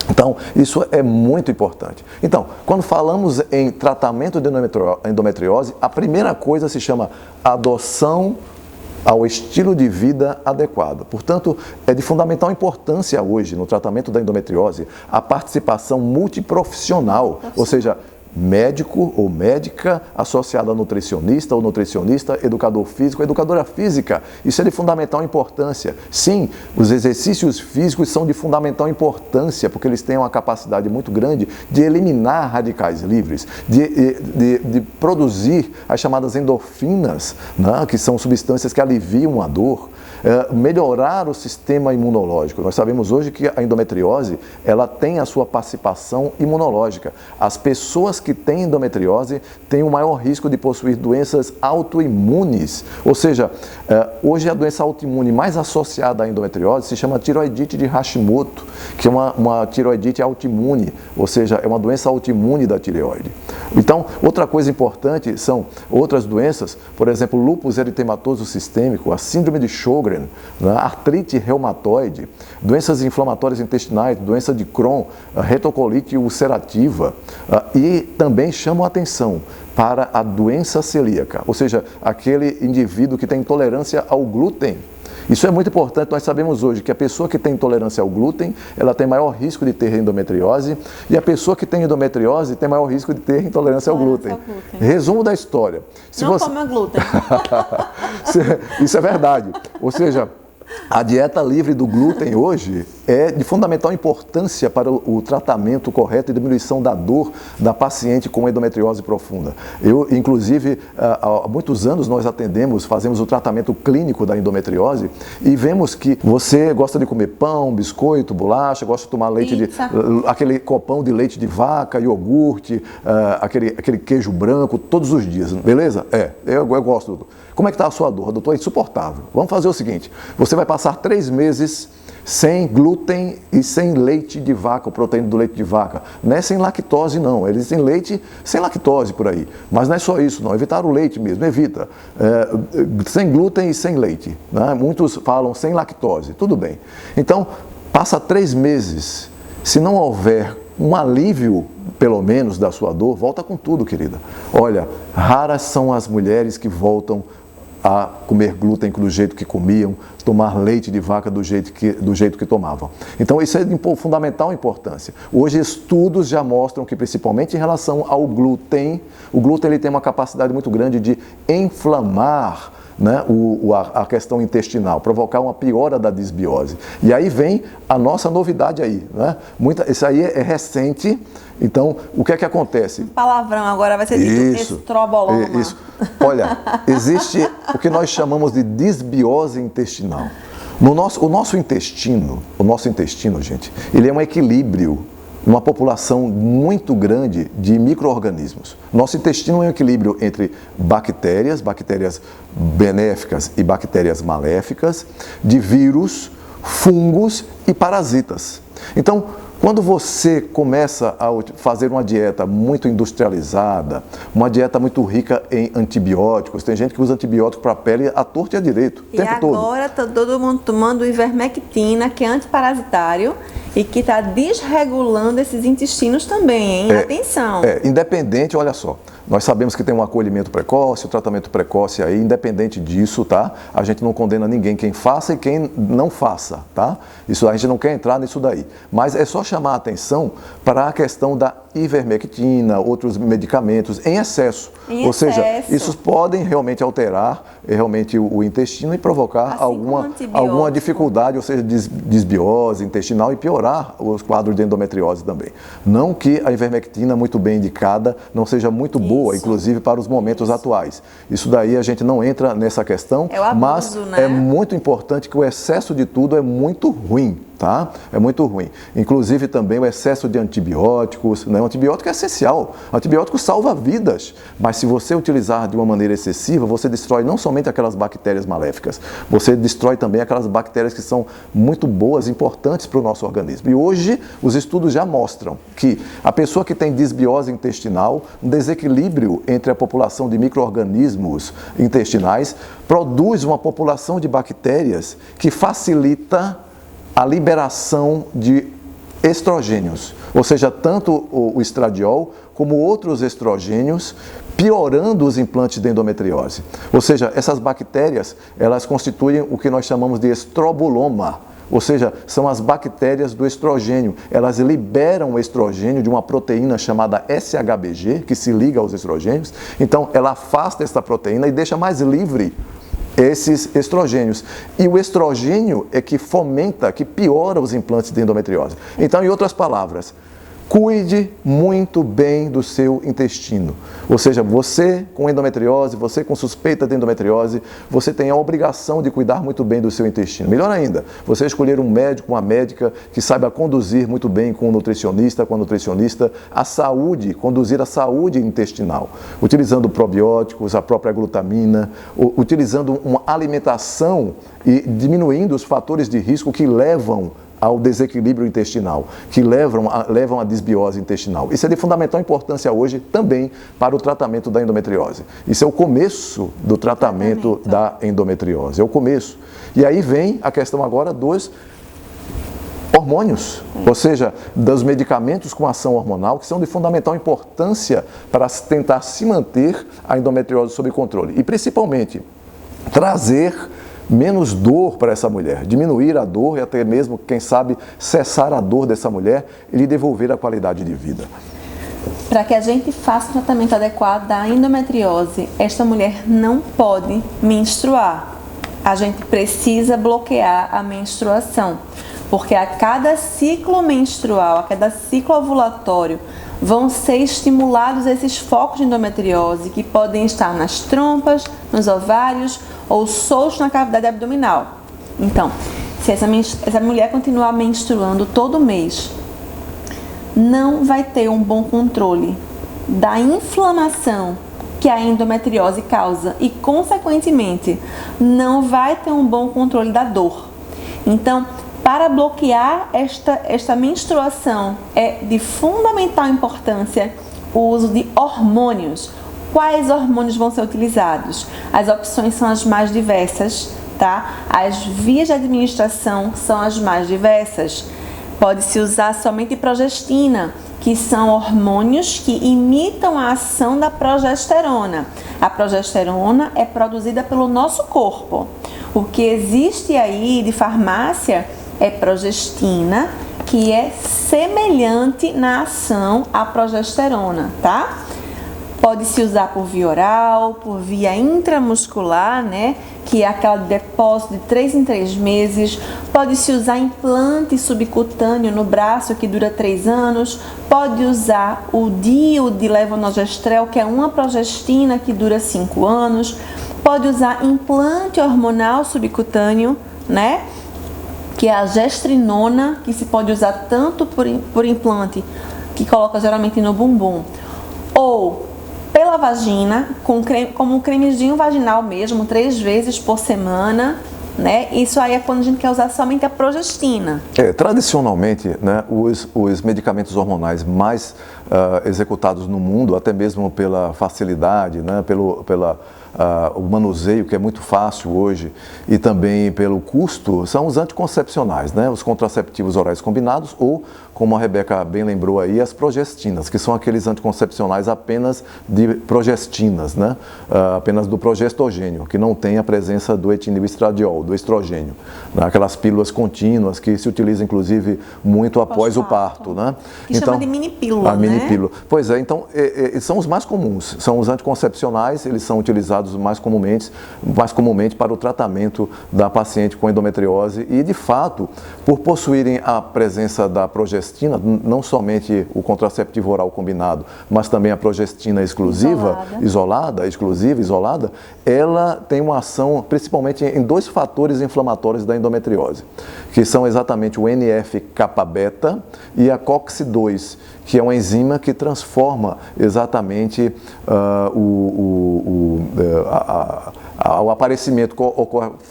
Então, isso é muito importante. Então, quando falamos em tratamento de endometriose, a primeira coisa se chama adoção ao estilo de vida adequado. Portanto, é de fundamental importância hoje no tratamento da endometriose a participação multiprofissional, ou seja, médico ou médica, associado a nutricionista ou nutricionista, educador físico ou educadora física. Isso é de fundamental importância. Sim, os exercícios físicos são de fundamental importância, porque eles têm uma capacidade muito grande de eliminar radicais livres, de produzir as chamadas endorfinas, né, que são substâncias que aliviam a dor, melhorar o sistema imunológico. Nós sabemos hoje que a endometriose, ela tem a sua participação imunológica. As pessoas que têm endometriose têm o maior risco de possuir doenças autoimunes. Ou seja, hoje a doença autoimune mais associada à endometriose se chama tiroidite de Hashimoto, que é uma tiroidite autoimune, ou seja, é uma doença autoimune da tireoide. Então, outra coisa importante são outras doenças, por exemplo, lúpus eritematoso sistêmico, a síndrome de Sjögren, artrite reumatoide, doenças inflamatórias intestinais, doença de Crohn, retocolite ulcerativa, e também chamam a atenção para a doença celíaca, ou seja, aquele indivíduo que tem intolerância ao glúten. Isso é muito importante. Nós sabemos hoje que a pessoa que tem intolerância ao glúten, ela tem maior risco de ter endometriose, e a pessoa que tem endometriose tem maior risco de ter intolerância ao glúten. Resumo da história. Não come glúten. Isso é verdade. Ou seja, a dieta livre do glúten hoje é de fundamental importância para o tratamento correto e diminuição da dor da paciente com endometriose profunda. Inclusive, há muitos anos nós fazemos o tratamento clínico da endometriose e vemos que você gosta de comer pão, biscoito, bolacha, gosta de tomar leite aquele copão de leite de vaca, iogurte, aquele queijo branco todos os dias, beleza? Eu gosto, doutor. Como é que está a sua dor? Doutor, é insuportável. Vamos fazer o seguinte, você vai passar 3 meses sem glúten e sem leite de vaca, proteína do leite de vaca. Não é sem lactose, não. Eles têm leite sem lactose por aí. Mas não é só isso, não. Evitar o leite mesmo, evita. Sem glúten e sem leite. Né? Muitos falam sem lactose. Tudo bem. Então, passa 3 meses. Se não houver um alívio, pelo menos, da sua dor, volta com tudo, querida. Olha, raras são as mulheres que voltam a comer glúten do jeito que comiam, tomar leite de vaca do jeito que tomavam. Então, isso é de fundamental importância. Hoje, estudos já mostram que, principalmente em relação ao glúten, o glúten ele tem uma capacidade muito grande de inflamar, né, a questão intestinal, provocar uma piora da disbiose. E aí vem a nossa novidade aí, né? Isso aí é recente. Então, o que é que acontece? Palavrão, agora vai ser dito estroboloma. Isso. Olha, existe o que nós chamamos de disbiose intestinal. O nosso intestino, gente, ele é um equilíbrio, uma população muito grande de micro-organismos. Nosso intestino é um equilíbrio entre bactérias benéficas e bactérias maléficas, de vírus, fungos e parasitas. Então, quando você começa a fazer uma dieta muito industrializada, uma dieta muito rica em antibióticos, tem gente que usa antibiótico para a pele à torta e à direito, o tempo todo. E agora está todo mundo tomando ivermectina, que é antiparasitário e que está desregulando esses intestinos também, hein? Atenção! Independente, olha só, nós sabemos que tem um acolhimento precoce, o tratamento precoce aí, independente disso, tá? A gente não condena ninguém, quem faça e quem não faça, tá? Isso a gente não quer entrar nisso daí. Mas é só chamar a atenção para a questão da ivermectina, outros medicamentos em excesso. Ou seja, isso podem realmente alterar o intestino e provocar alguma dificuldade, ou seja, desbiose intestinal e piorar os quadros de endometriose também. Não que a ivermectina, muito bem indicada, não seja muito boa, inclusive para os momentos atuais. Isso daí a gente não entra nessa questão, mas é muito importante que o excesso de tudo é muito ruim. Tá? É muito ruim. Inclusive também o excesso de antibióticos, né? O antibiótico é essencial. O antibiótico salva vidas, mas se você utilizar de uma maneira excessiva, você destrói não somente aquelas bactérias maléficas, você destrói também aquelas bactérias que são muito boas, importantes para o nosso organismo. E hoje os estudos já mostram que a pessoa que tem disbiose intestinal, um desequilíbrio entre a população de micro-organismos intestinais, produz uma população de bactérias que facilita a liberação de estrogênios, ou seja, tanto o estradiol como outros estrogênios, piorando os implantes de endometriose. Ou seja, essas bactérias, elas constituem o que nós chamamos de estrobuloma. ou seja, são as bactérias do estrogênio. Elas liberam o estrogênio de uma proteína chamada SHBG, que se liga aos estrogênios. Então, ela afasta essa proteína e deixa mais livre esses estrogênios. E o estrogênio é que fomenta, que piora os implantes de endometriose. Então, em outras palavras, cuide muito bem do seu intestino. Ou seja, você com endometriose, você com suspeita de endometriose, você tem a obrigação de cuidar muito bem do seu intestino. Melhor ainda, você escolher um médico, uma médica que saiba conduzir muito bem com o nutricionista, com a nutricionista, a saúde, conduzir a saúde intestinal, utilizando probióticos, a própria glutamina, utilizando uma alimentação e diminuindo os fatores de risco que levam ao desequilíbrio intestinal, que levam à desbiose intestinal. Isso é de fundamental importância hoje também para o tratamento da endometriose. Isso é o começo do tratamento da endometriose, é o começo. E aí vem a questão agora dos hormônios, ou seja, dos medicamentos com ação hormonal, que são de fundamental importância para tentar se manter a endometriose sob controle. E principalmente, trazer menos dor para essa mulher, diminuir a dor e até mesmo, quem sabe, cessar a dor dessa mulher e lhe devolver a qualidade de vida. Para que a gente faça o tratamento adequado da endometriose, esta mulher não pode menstruar. A gente precisa bloquear a menstruação, porque a cada ciclo menstrual, a cada ciclo ovulatório, vão ser estimulados esses focos de endometriose que podem estar nas trompas, nos ovários ou soltos na cavidade abdominal. Então, se essa mulher continuar menstruando todo mês, não vai ter um bom controle da inflamação que a endometriose causa e, consequentemente, não vai ter um bom controle da dor. Então, para bloquear esta menstruação, é de fundamental importância o uso de hormônios. Quais hormônios vão ser utilizados? As opções são as mais diversas, tá? As vias de administração são as mais diversas. Pode-se usar somente progestina, que são hormônios que imitam a ação da progesterona. A progesterona é produzida pelo nosso corpo. O que existe aí de farmácia é progestina, que é semelhante na ação à progesterona, tá? Pode-se usar por via oral, por via intramuscular, né? Que é aquele depósito de 3 em 3 meses. Pode-se usar implante subcutâneo no braço, que dura 3 anos. Pode usar o DIU de levonorgestrel, que é uma progestina, que dura 5 anos. Pode usar implante hormonal subcutâneo, né? Que é a gestrinona, que se pode usar tanto por implante, que coloca geralmente no bumbum, ou pela vagina, como um cremezinho vaginal mesmo, 3 vezes por semana, né? Isso aí é quando a gente quer usar somente a progestina. Tradicionalmente, né, os medicamentos hormonais mais executados no mundo, até mesmo pela facilidade, né, o manuseio, que é muito fácil hoje, e também pelo custo, são os anticoncepcionais, né? Os contraceptivos orais combinados ou, como a Rebeca bem lembrou aí, as progestinas, que são aqueles anticoncepcionais apenas de progestinas, né? Apenas do progestogênio, que não tem a presença do etinilestradiol, do estrogênio, né? Aquelas pílulas contínuas que se utilizam, inclusive, muito após o parto, né? Que chama de mini-pílula, a mini-pílula. Pois é, então, são os mais comuns, são os anticoncepcionais, eles são utilizados mais comumente para o tratamento da paciente com endometriose e, de fato, por possuírem a presença da progestina, não somente o contraceptivo oral combinado, mas também a progestina exclusiva, isolada, ela tem uma ação principalmente em 2 fatores inflamatórios da endometriose, que são exatamente o NF-kappa-beta e a COX-2, que é uma enzima que transforma exatamente o aparecimento,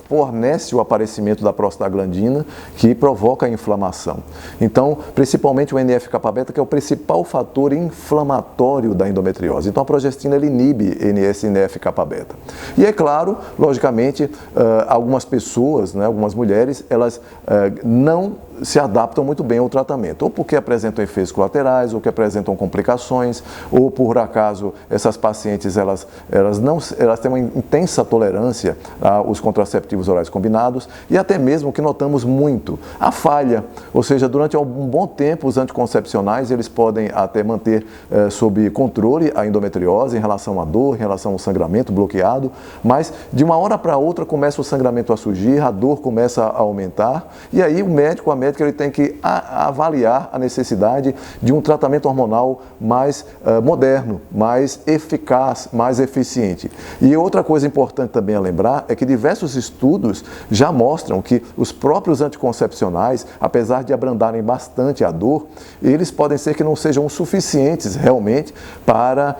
fornece o aparecimento da prostaglandina, que provoca a inflamação. Então, principalmente o NF-kappa-beta, que é o principal fator inflamatório da endometriose. Então, a progestina ele inibe esse NF-kappa-beta. E é claro, logicamente, algumas pessoas, né, algumas mulheres, elas não se adaptam muito bem ao tratamento, ou porque apresentam efeitos colaterais, ou que apresentam complicações, ou por acaso essas pacientes elas têm uma intensa tolerância aos contraceptivos orais combinados, e até mesmo o que notamos muito, a falha, ou seja, durante um bom tempo os anticoncepcionais eles podem até manter sob controle a endometriose em relação à dor, em relação ao sangramento bloqueado, mas de uma hora para outra começa o sangramento a surgir, a dor começa a aumentar, e aí o médico, a médica, ele tem que avaliar a necessidade de um tratamento hormonal mais moderno, mais eficaz, mais eficiente. E outra coisa importante também a lembrar é que diversos estudos já mostram que os próprios anticoncepcionais, apesar de abrandarem bastante a dor, eles podem ser que não sejam suficientes realmente para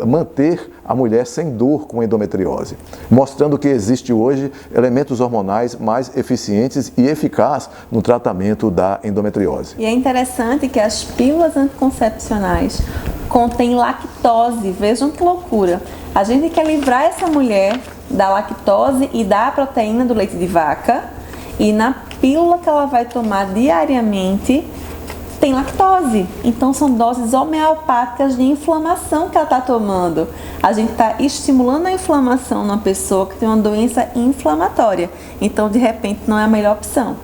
manter a mulher sem dor com endometriose, mostrando que existe hoje elementos hormonais mais eficientes e eficazes no tratamento da endometriose. E é interessante que as pílulas anticoncepcionais contêm lactose, vejam que loucura. A gente quer livrar essa mulher da lactose e da proteína do leite de vaca, e na pílula que ela vai tomar diariamente tem lactose, então são doses homeopáticas de inflamação que ela está tomando. A gente está estimulando a inflamação numa pessoa que tem uma doença inflamatória, então de repente não é a melhor opção.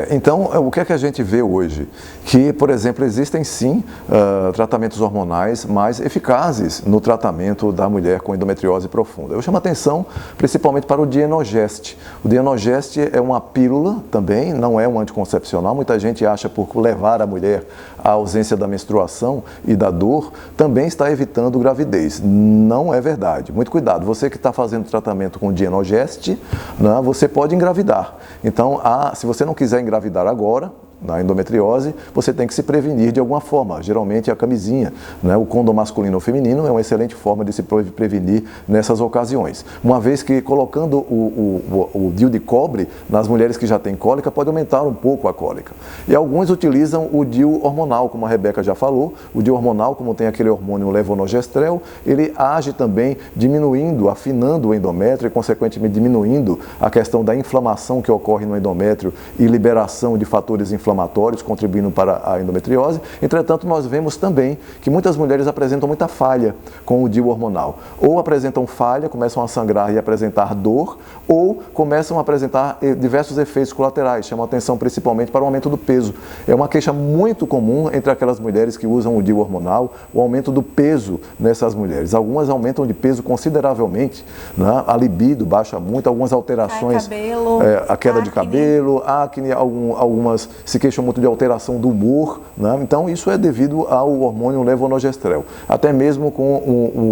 Então, o que é que a gente vê hoje? Que, por exemplo, existem sim tratamentos hormonais mais eficazes no tratamento da mulher com endometriose profunda. Eu chamo a atenção principalmente para o Dienogest. O Dienogest é uma pílula também, não é um anticoncepcional. Muita gente acha por levar a mulher à ausência da menstruação e da dor, também está evitando gravidez. Não é verdade. Muito cuidado. Você que está fazendo tratamento com o Dienogest, né, você pode engravidar. Então, se você não quiser engravidar agora, na endometriose, você tem que se prevenir de alguma forma, geralmente a camisinha, né? O condom masculino ou feminino é uma excelente forma de se prevenir nessas ocasiões. Uma vez que colocando o DIU de cobre nas mulheres que já têm cólica, pode aumentar um pouco a cólica. E alguns utilizam o DIU hormonal, como a Rebeca já falou, o DIU hormonal, como tem aquele hormônio levonorgestrel, ele age também diminuindo, afinando o endométrio e consequentemente diminuindo a questão da inflamação que ocorre no endométrio e liberação de fatores inflamatórios, contribuindo para a endometriose. Entretanto, nós vemos também que muitas mulheres apresentam muita falha com o DIU hormonal. Ou apresentam falha, começam a sangrar e apresentar dor, ou começam a apresentar diversos efeitos colaterais, chamam atenção principalmente para o aumento do peso. É uma queixa muito comum entre aquelas mulheres que usam o DIU hormonal, o aumento do peso nessas mulheres. Algumas aumentam de peso consideravelmente, né? A libido baixa muito, algumas alterações, a queda de cabelo, acne, algumas se queixam muito de alteração do humor, né? Então isso é devido ao hormônio levonorgestrel. Até mesmo com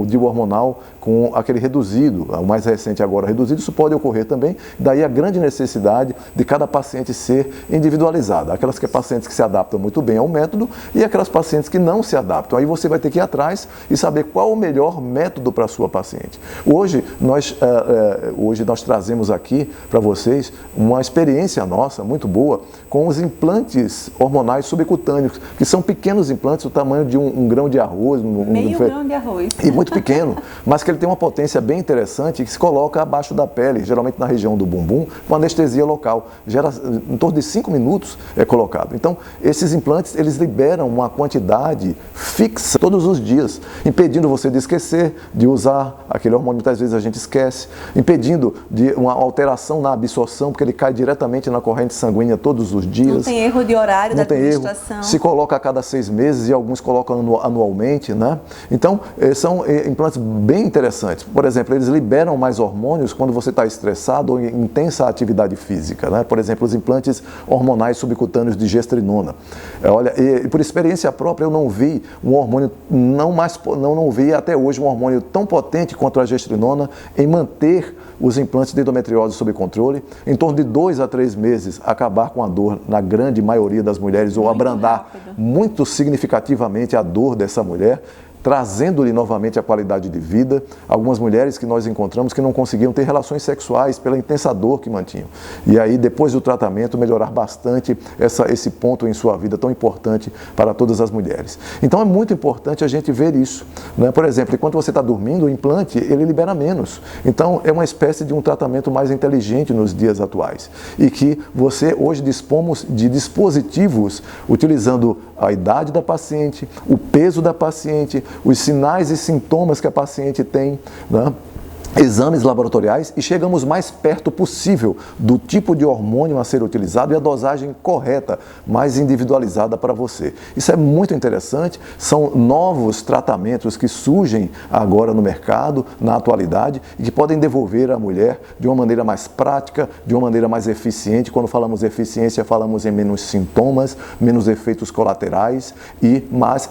o DIU hormonal, com aquele reduzido, o mais recente agora reduzido, isso pode ocorrer também. Daí a grande necessidade de cada paciente ser individualizada. Aquelas pacientes que se adaptam muito bem ao método e aquelas pacientes que não se adaptam. Aí você vai ter que ir atrás e saber qual o melhor método para a sua paciente. Hoje nós trazemos aqui para vocês uma experiência nossa muito boa com os implantes hormonais subcutâneos, que são pequenos implantes do tamanho de um grão de arroz. Meio grão de arroz. E muito pequeno, mas que ele tem uma potência bem interessante que se coloca abaixo da pele, geralmente na região do bumbum, com anestesia local. Gera em torno de 5 minutos é colocado. Então, esses implantes, eles liberam uma quantidade fixa todos os dias, impedindo você de esquecer de usar aquele hormônio, muitas vezes a gente esquece, impedindo de uma alteração na absorção, porque ele cai diretamente na corrente sanguínea todos os dias. Não tem erro de horário da administração. Erro. Se coloca a cada 6 meses e alguns colocam anualmente, né? Então, são implantes bem interessantes. Por exemplo, eles liberam mais hormônios quando você está estressado ou em intensa atividade física, né? Por exemplo, os implantes hormonais subcutâneos de gestrinona. Olha, e por experiência própria, eu não vi um hormônio, não vi até hoje um hormônio tão potente quanto a gestrinona em manter os implantes de endometriose sob controle, em torno de 2 a 3 meses, acabar com a dor na grande maioria das mulheres ou abrandar muito significativamente a dor dessa mulher, trazendo-lhe novamente a qualidade de vida. Algumas mulheres que nós encontramos que não conseguiam ter relações sexuais pela intensa dor que mantinham. E aí, depois do tratamento, melhorar bastante esse ponto em sua vida tão importante para todas as mulheres. Então, é muito importante a gente ver isso, né? Por exemplo, enquanto você está dormindo, o implante, ele libera menos. Então, é uma espécie de um tratamento mais inteligente nos dias atuais. E que hoje dispomos de dispositivos utilizando a idade da paciente, o peso da paciente, os sinais e sintomas que a paciente tem, né? Exames laboratoriais, e chegamos mais perto possível do tipo de hormônio a ser utilizado e a dosagem correta, mais individualizada para você. Isso é muito interessante, são novos tratamentos que surgem agora no mercado, na atualidade, e que podem devolver a mulher de uma maneira mais prática, de uma maneira mais eficiente. Quando falamos eficiência, falamos em menos sintomas, menos efeitos colaterais e mais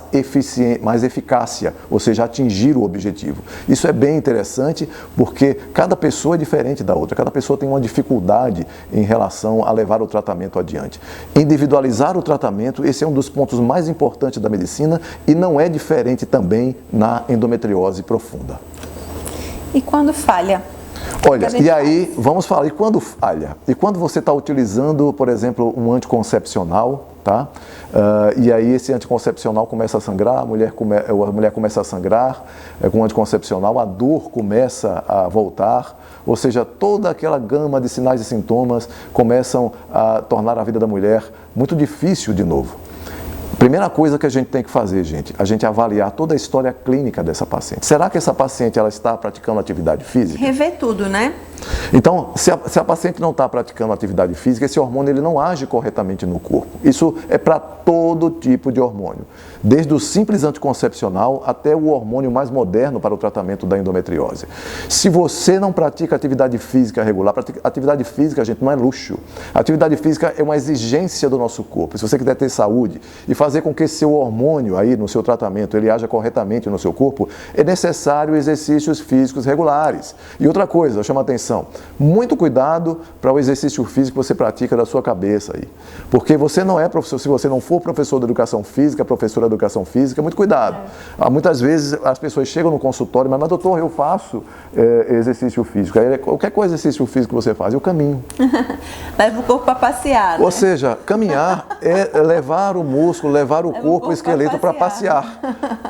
eficácia, ou seja, atingir o objetivo. Isso é bem interessante, porque cada pessoa é diferente da outra, cada pessoa tem uma dificuldade em relação a levar o tratamento adiante. Individualizar o tratamento, esse é um dos pontos mais importantes da medicina, e não é diferente também na endometriose profunda. E quando falha? Olha, e aí, vamos falar, e quando falha? E quando você está utilizando, por exemplo, um anticoncepcional, tá? E aí esse anticoncepcional começa a sangrar, a mulher começa a sangrar, com o anticoncepcional a dor começa a voltar, ou seja, toda aquela gama de sinais e sintomas começam a tornar a vida da mulher muito difícil de novo. Primeira coisa que a gente tem que fazer, gente, a gente avaliar toda a história clínica dessa paciente. Será que essa paciente ela está praticando atividade física? Rever tudo, né? Então, se a paciente não está praticando atividade física, esse hormônio ele não age corretamente no corpo. Isso é para todo tipo de hormônio, desde o simples anticoncepcional até o hormônio mais moderno para o tratamento da endometriose. Se você não pratica atividade física regular, atividade física, gente, não é luxo. Atividade física é uma exigência do nosso corpo. Se você quiser ter saúde e fazer com que esse seu hormônio aí no seu tratamento ele haja corretamente no seu corpo, é necessário exercícios físicos regulares. E outra coisa, chama atenção, muito cuidado para o exercício físico que você pratica da sua cabeça aí. Porque você não é professor, se você não for professor de educação física, professora de educação física, muito cuidado. Muitas vezes as pessoas chegam no consultório, mas doutor, eu faço exercício físico. Aí, qualquer coisa exercício físico que você faz, eu caminho. Leva o corpo para passear. Né? Ou seja, caminhar é levar o músculo, levar o corpo, o esqueleto para passear.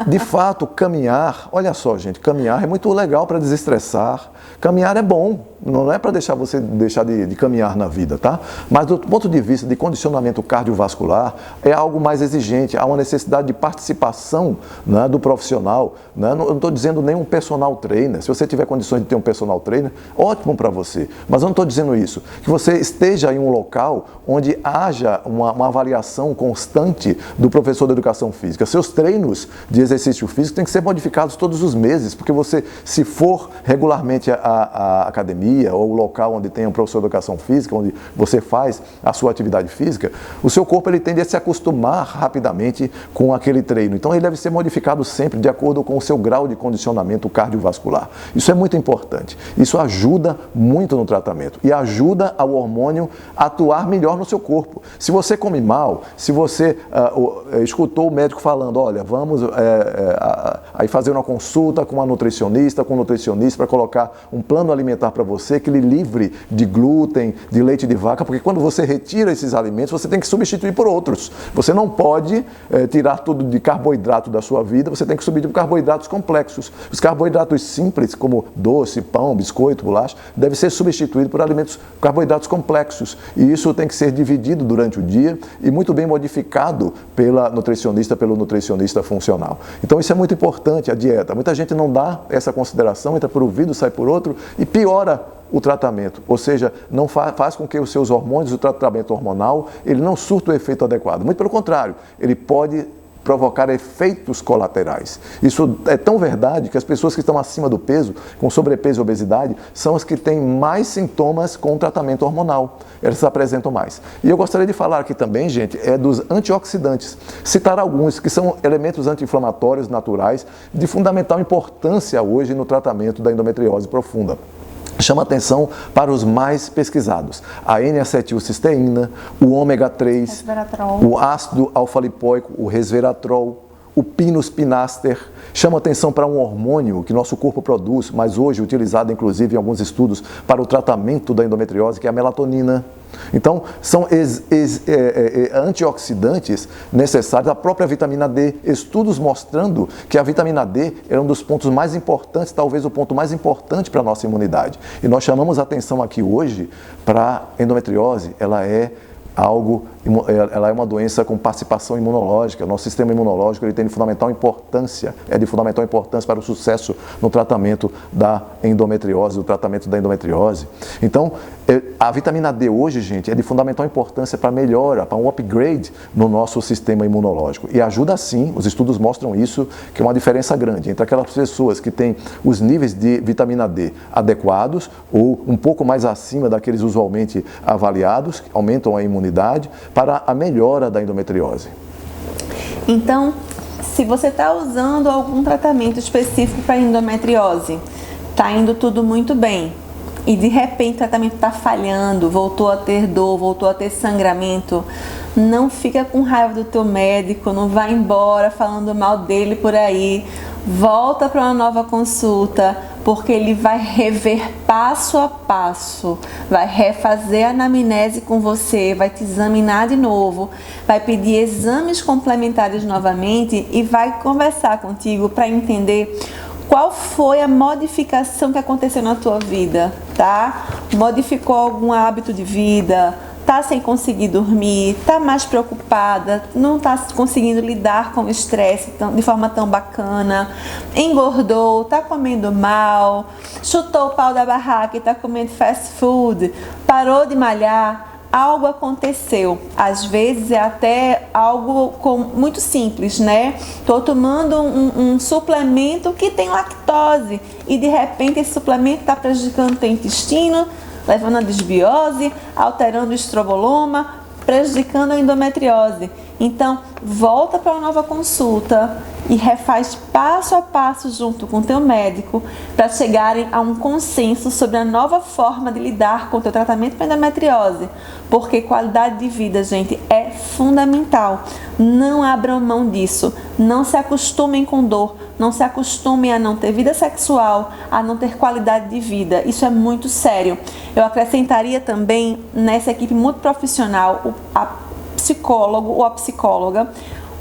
De fato, caminhar, olha só, gente, caminhar é muito legal para desestressar. Caminhar é bom, não é para deixar você deixar de caminhar na vida, tá? Mas do ponto de vista de condicionamento cardiovascular, é algo mais exigente, há uma necessidade de participação, né, do profissional, né? Não estou dizendo nenhum personal trainer, se você tiver condições de ter um personal trainer, ótimo para você, mas eu não estou dizendo isso, que você esteja em um local onde haja uma avaliação constante do professor de educação física. Seus treinos de exercício físico têm que ser modificados todos os meses, porque você, se for regularmente a academia ou o local onde tem um professor de educação física, onde você faz a sua atividade física, o seu corpo ele tende a se acostumar rapidamente com aquele treino. Então ele deve ser modificado sempre de acordo com o seu grau de condicionamento cardiovascular. Isso é muito importante. Isso ajuda muito no tratamento e ajuda ao hormônio a atuar melhor no seu corpo. Se você come mal, se você escutou o médico falando, olha, vamos aí fazer uma consulta com uma nutricionista, com um nutricionista para colocar um plano alimentar para você que lhe livre de glúten, de leite de vaca, porque quando você retira esses alimentos, você tem que substituir por outros. Você não pode tirar tudo de carboidrato da sua vida, você tem que substituir por carboidratos complexos. Os carboidratos simples, como doce, pão, biscoito, bolacha, devem ser substituídos por carboidratos complexos. E isso tem que ser dividido durante o dia e muito bem modificado pelo nutricionista funcional. Então isso é muito importante, a dieta. Muita gente não dá essa consideração, entra por um ouvido, sai por outro e piora o tratamento, ou seja, não faz com que os seus hormônios, o tratamento hormonal, ele não surta o efeito adequado. Muito pelo contrário, ele pode provocar efeitos colaterais. Isso é tão verdade que as pessoas que estão acima do peso, com sobrepeso e obesidade, são as que têm mais sintomas com o tratamento hormonal. Elas se apresentam mais. E eu gostaria de falar aqui também, gente, dos antioxidantes. Citar alguns que são elementos anti-inflamatórios naturais de fundamental importância hoje no tratamento da endometriose profunda. Chama atenção para os mais pesquisados. A N-acetilcisteína, o ômega 3, o ácido alfa-lipoico, o resveratrol, o Pinus pinaster, chama atenção para um hormônio que nosso corpo produz, mas hoje utilizado inclusive em alguns estudos para o tratamento da endometriose, que é a melatonina. Então, são antioxidantes necessários, a própria vitamina D, estudos mostrando que a vitamina D é um dos pontos mais importantes, talvez o ponto mais importante para a nossa imunidade. E nós chamamos a atenção aqui hoje para a endometriose, ela é uma doença com participação imunológica. Nosso sistema imunológico ele tem de fundamental importância, para o sucesso no tratamento da endometriose, Então, a vitamina D hoje, gente, é de fundamental importância para melhora, para um upgrade no nosso sistema imunológico. E ajuda sim, os estudos mostram isso, que é uma diferença grande entre aquelas pessoas que têm os níveis de vitamina D adequados ou um pouco mais acima daqueles usualmente avaliados, que aumentam a imunidade, para a melhora da endometriose. Então, se você está usando algum tratamento específico para endometriose, está indo tudo muito bem, e de repente o tratamento está falhando, voltou a ter dor, voltou a ter sangramento, não fica com raiva do teu médico, não vai embora falando mal dele por aí, volta para uma nova consulta, porque ele vai rever passo a passo, vai refazer a anamnese com você, vai te examinar de novo, vai pedir exames complementares novamente e vai conversar contigo para entender qual foi a modificação que aconteceu na tua vida, tá? Modificou algum hábito de vida? Tá sem conseguir dormir? Tá mais preocupada? Não tá conseguindo lidar com o estresse de forma tão bacana? Engordou? Tá comendo mal? Chutou o pau da barraca e tá comendo fast food? Parou de malhar? Algo aconteceu, às vezes é até algo muito simples, né? Tô tomando um suplemento que tem lactose e de repente esse suplemento está prejudicando o teu intestino, levando a desbiose, alterando o estroboloma, prejudicando a endometriose. Então, volta para uma nova consulta e refaz passo a passo junto com o teu médico para chegarem a um consenso sobre a nova forma de lidar com o teu tratamento para endometriose, porque qualidade de vida, gente, é fundamental. Não abram mão disso, não se acostumem com dor, não se acostumem a não ter vida sexual, a não ter qualidade de vida, isso é muito sério. Eu acrescentaria também nessa equipe muito profissional a psicólogo ou a psicóloga,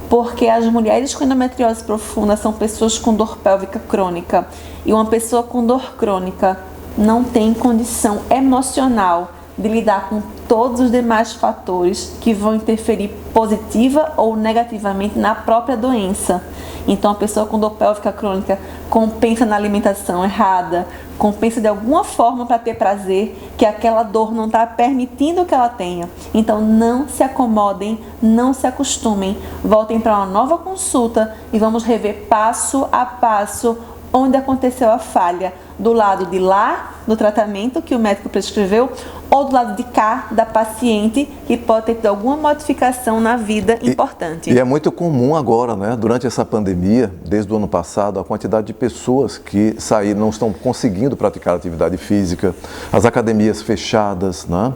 porque as mulheres com endometriose profunda são pessoas com dor pélvica crônica e uma pessoa com dor crônica não tem condição emocional de lidar com todos os demais fatores que vão interferir positiva ou negativamente na própria doença. Então, a pessoa com dor pélvica crônica compensa na alimentação errada, compensa de alguma forma para ter prazer, que aquela dor não está permitindo que ela tenha. Então, não se acomodem, não se acostumem, voltem para uma nova consulta e vamos rever passo a passo onde aconteceu a falha, do lado de lá do tratamento que o médico prescreveu ou do lado de cá da paciente que pode ter tido alguma modificação na vida importante. E é muito comum agora, né, durante essa pandemia, desde o ano passado, a quantidade de pessoas que saíram, não estão conseguindo praticar atividade física, as academias fechadas, né?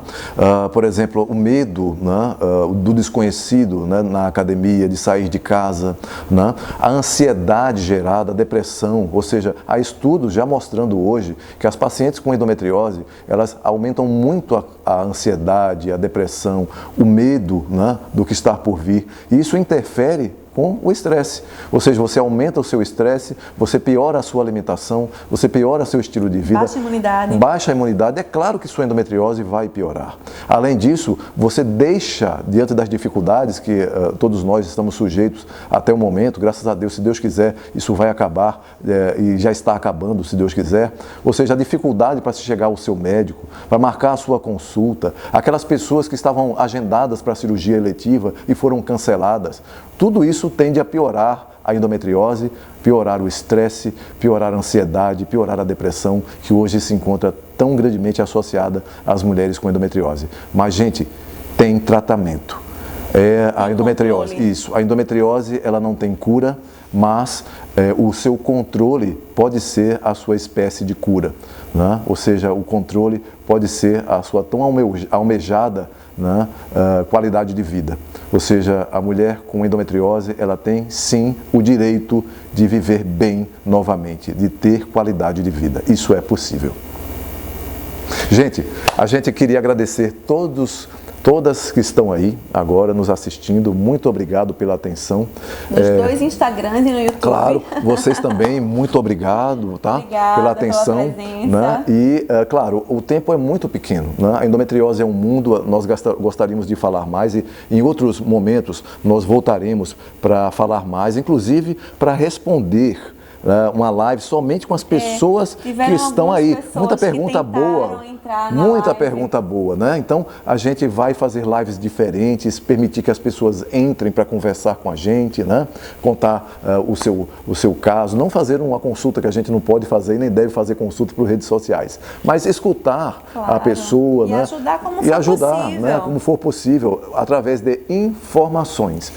Por exemplo, o medo, né, do desconhecido, né, na academia, de sair de casa, né? A ansiedade gerada, a depressão, ou seja, há estudos já mostrando hoje que as pacientes com endometriose, elas aumentam muito a ansiedade, a depressão, o medo, né, do que está por vir. E isso interfere com o estresse. Ou seja, você aumenta o seu estresse, você piora a sua alimentação, você piora seu estilo de vida. Baixa a imunidade. Baixa a imunidade. É claro que sua endometriose vai piorar. Além disso, você deixa, diante das dificuldades que todos nós estamos sujeitos até o momento, graças a Deus, se Deus quiser, isso vai acabar e já está acabando, se Deus quiser. Ou seja, a dificuldade para se chegar ao seu médico, para marcar a sua consulta, aquelas pessoas que estavam agendadas para a cirurgia eletiva e foram canceladas, tudo isso tende a piorar a endometriose, piorar o estresse, piorar a ansiedade, piorar a depressão, que hoje se encontra tão grandemente associada às mulheres com endometriose. Mas, gente, tem tratamento. É a endometriose. Controle. Isso. A endometriose, ela não tem cura, mas o seu controle pode ser a sua espécie de cura, né? Ou seja, o controle pode ser a sua tão almejada, né, qualidade de vida. Ou seja, a mulher com endometriose, ela tem sim o direito de viver bem novamente, de ter qualidade de vida. Isso é possível. Gente, a gente queria agradecer todas que estão aí agora nos assistindo. Muito obrigado pela atenção. Nos dois Instagrams e no YouTube. Claro, vocês também, muito obrigado, tá? Obrigada pela atenção. Pela presença. Né? E, claro, o tempo é muito pequeno, né? A endometriose é um mundo, nós gostaríamos de falar mais e em outros momentos nós voltaremos para falar mais, inclusive para responder uma live somente com as pessoas que estão aí. Muita pergunta boa. Muita pergunta boa, né? Então, a gente vai fazer lives diferentes, permitir que as pessoas entrem para conversar com a gente, né? Contar o seu caso, não fazer uma consulta que a gente não pode fazer e nem deve fazer consulta por redes sociais, mas escutar a pessoa, e né? Ajudar como e for ajudar, possível. né? Como for possível, através de informações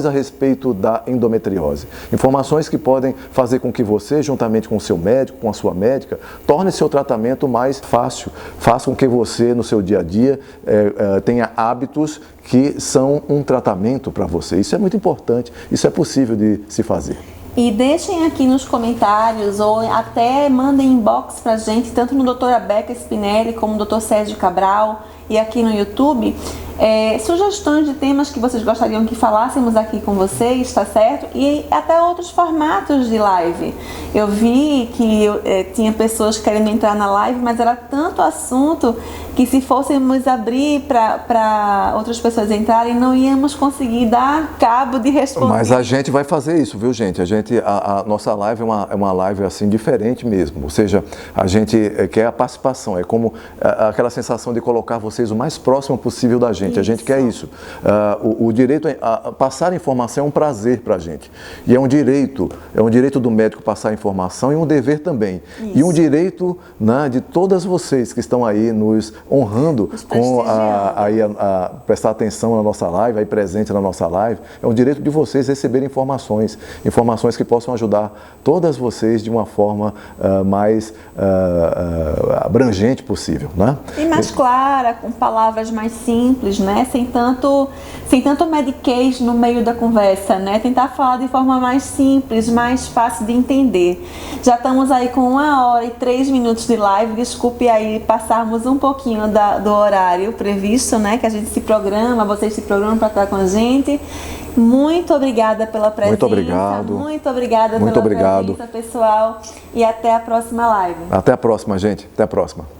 a respeito da endometriose, informações que podem fazer com que você, juntamente com o seu médico, com a sua médica, torne seu tratamento mais fácil, faça com que você, no seu dia a dia, tenha hábitos que são um tratamento para você. Isso é muito importante, isso é possível de se fazer. E deixem aqui nos comentários ou até mandem inbox pra gente, tanto no Dr. Beca Spinelli como no Dr. Sérgio Cabral e aqui no YouTube, sugestões de temas que vocês gostariam que falássemos aqui com vocês, tá certo? E até outros formatos de live. Eu vi que tinha pessoas querendo entrar na live, mas era tanto assunto que se fôssemos abrir para outras pessoas entrarem, não íamos conseguir dar cabo de responder. Mas a gente vai fazer isso, viu, gente? A nossa live é uma live assim diferente mesmo. Ou seja, a gente quer a participação. É como aquela sensação de colocar vocês o mais próximo possível da gente. Isso. A gente quer isso. O direito a passar informação é um prazer para a gente. E é um direito do médico passar informação e um dever também. Isso. E um direito, né, de todas vocês que estão aí nos honrando com prestar atenção na nossa live, aí presente na nossa live. É um direito de vocês receberem informações que possam ajudar todas vocês de uma forma mais abrangente possível, né? E mais clara, com palavras mais simples, né? Sem tanto mediquês no meio da conversa, né? Tentar falar de forma mais simples, mais fácil de entender. Já estamos aí com 1h03 de live. Desculpe aí passarmos um pouquinho do horário previsto, né? Que a gente se programa, vocês se programam para estar com a gente. Muito obrigada pela presença. Muito obrigado. Muito obrigada pela presença, pessoal. E até a próxima live. Até a próxima, gente. Até a próxima.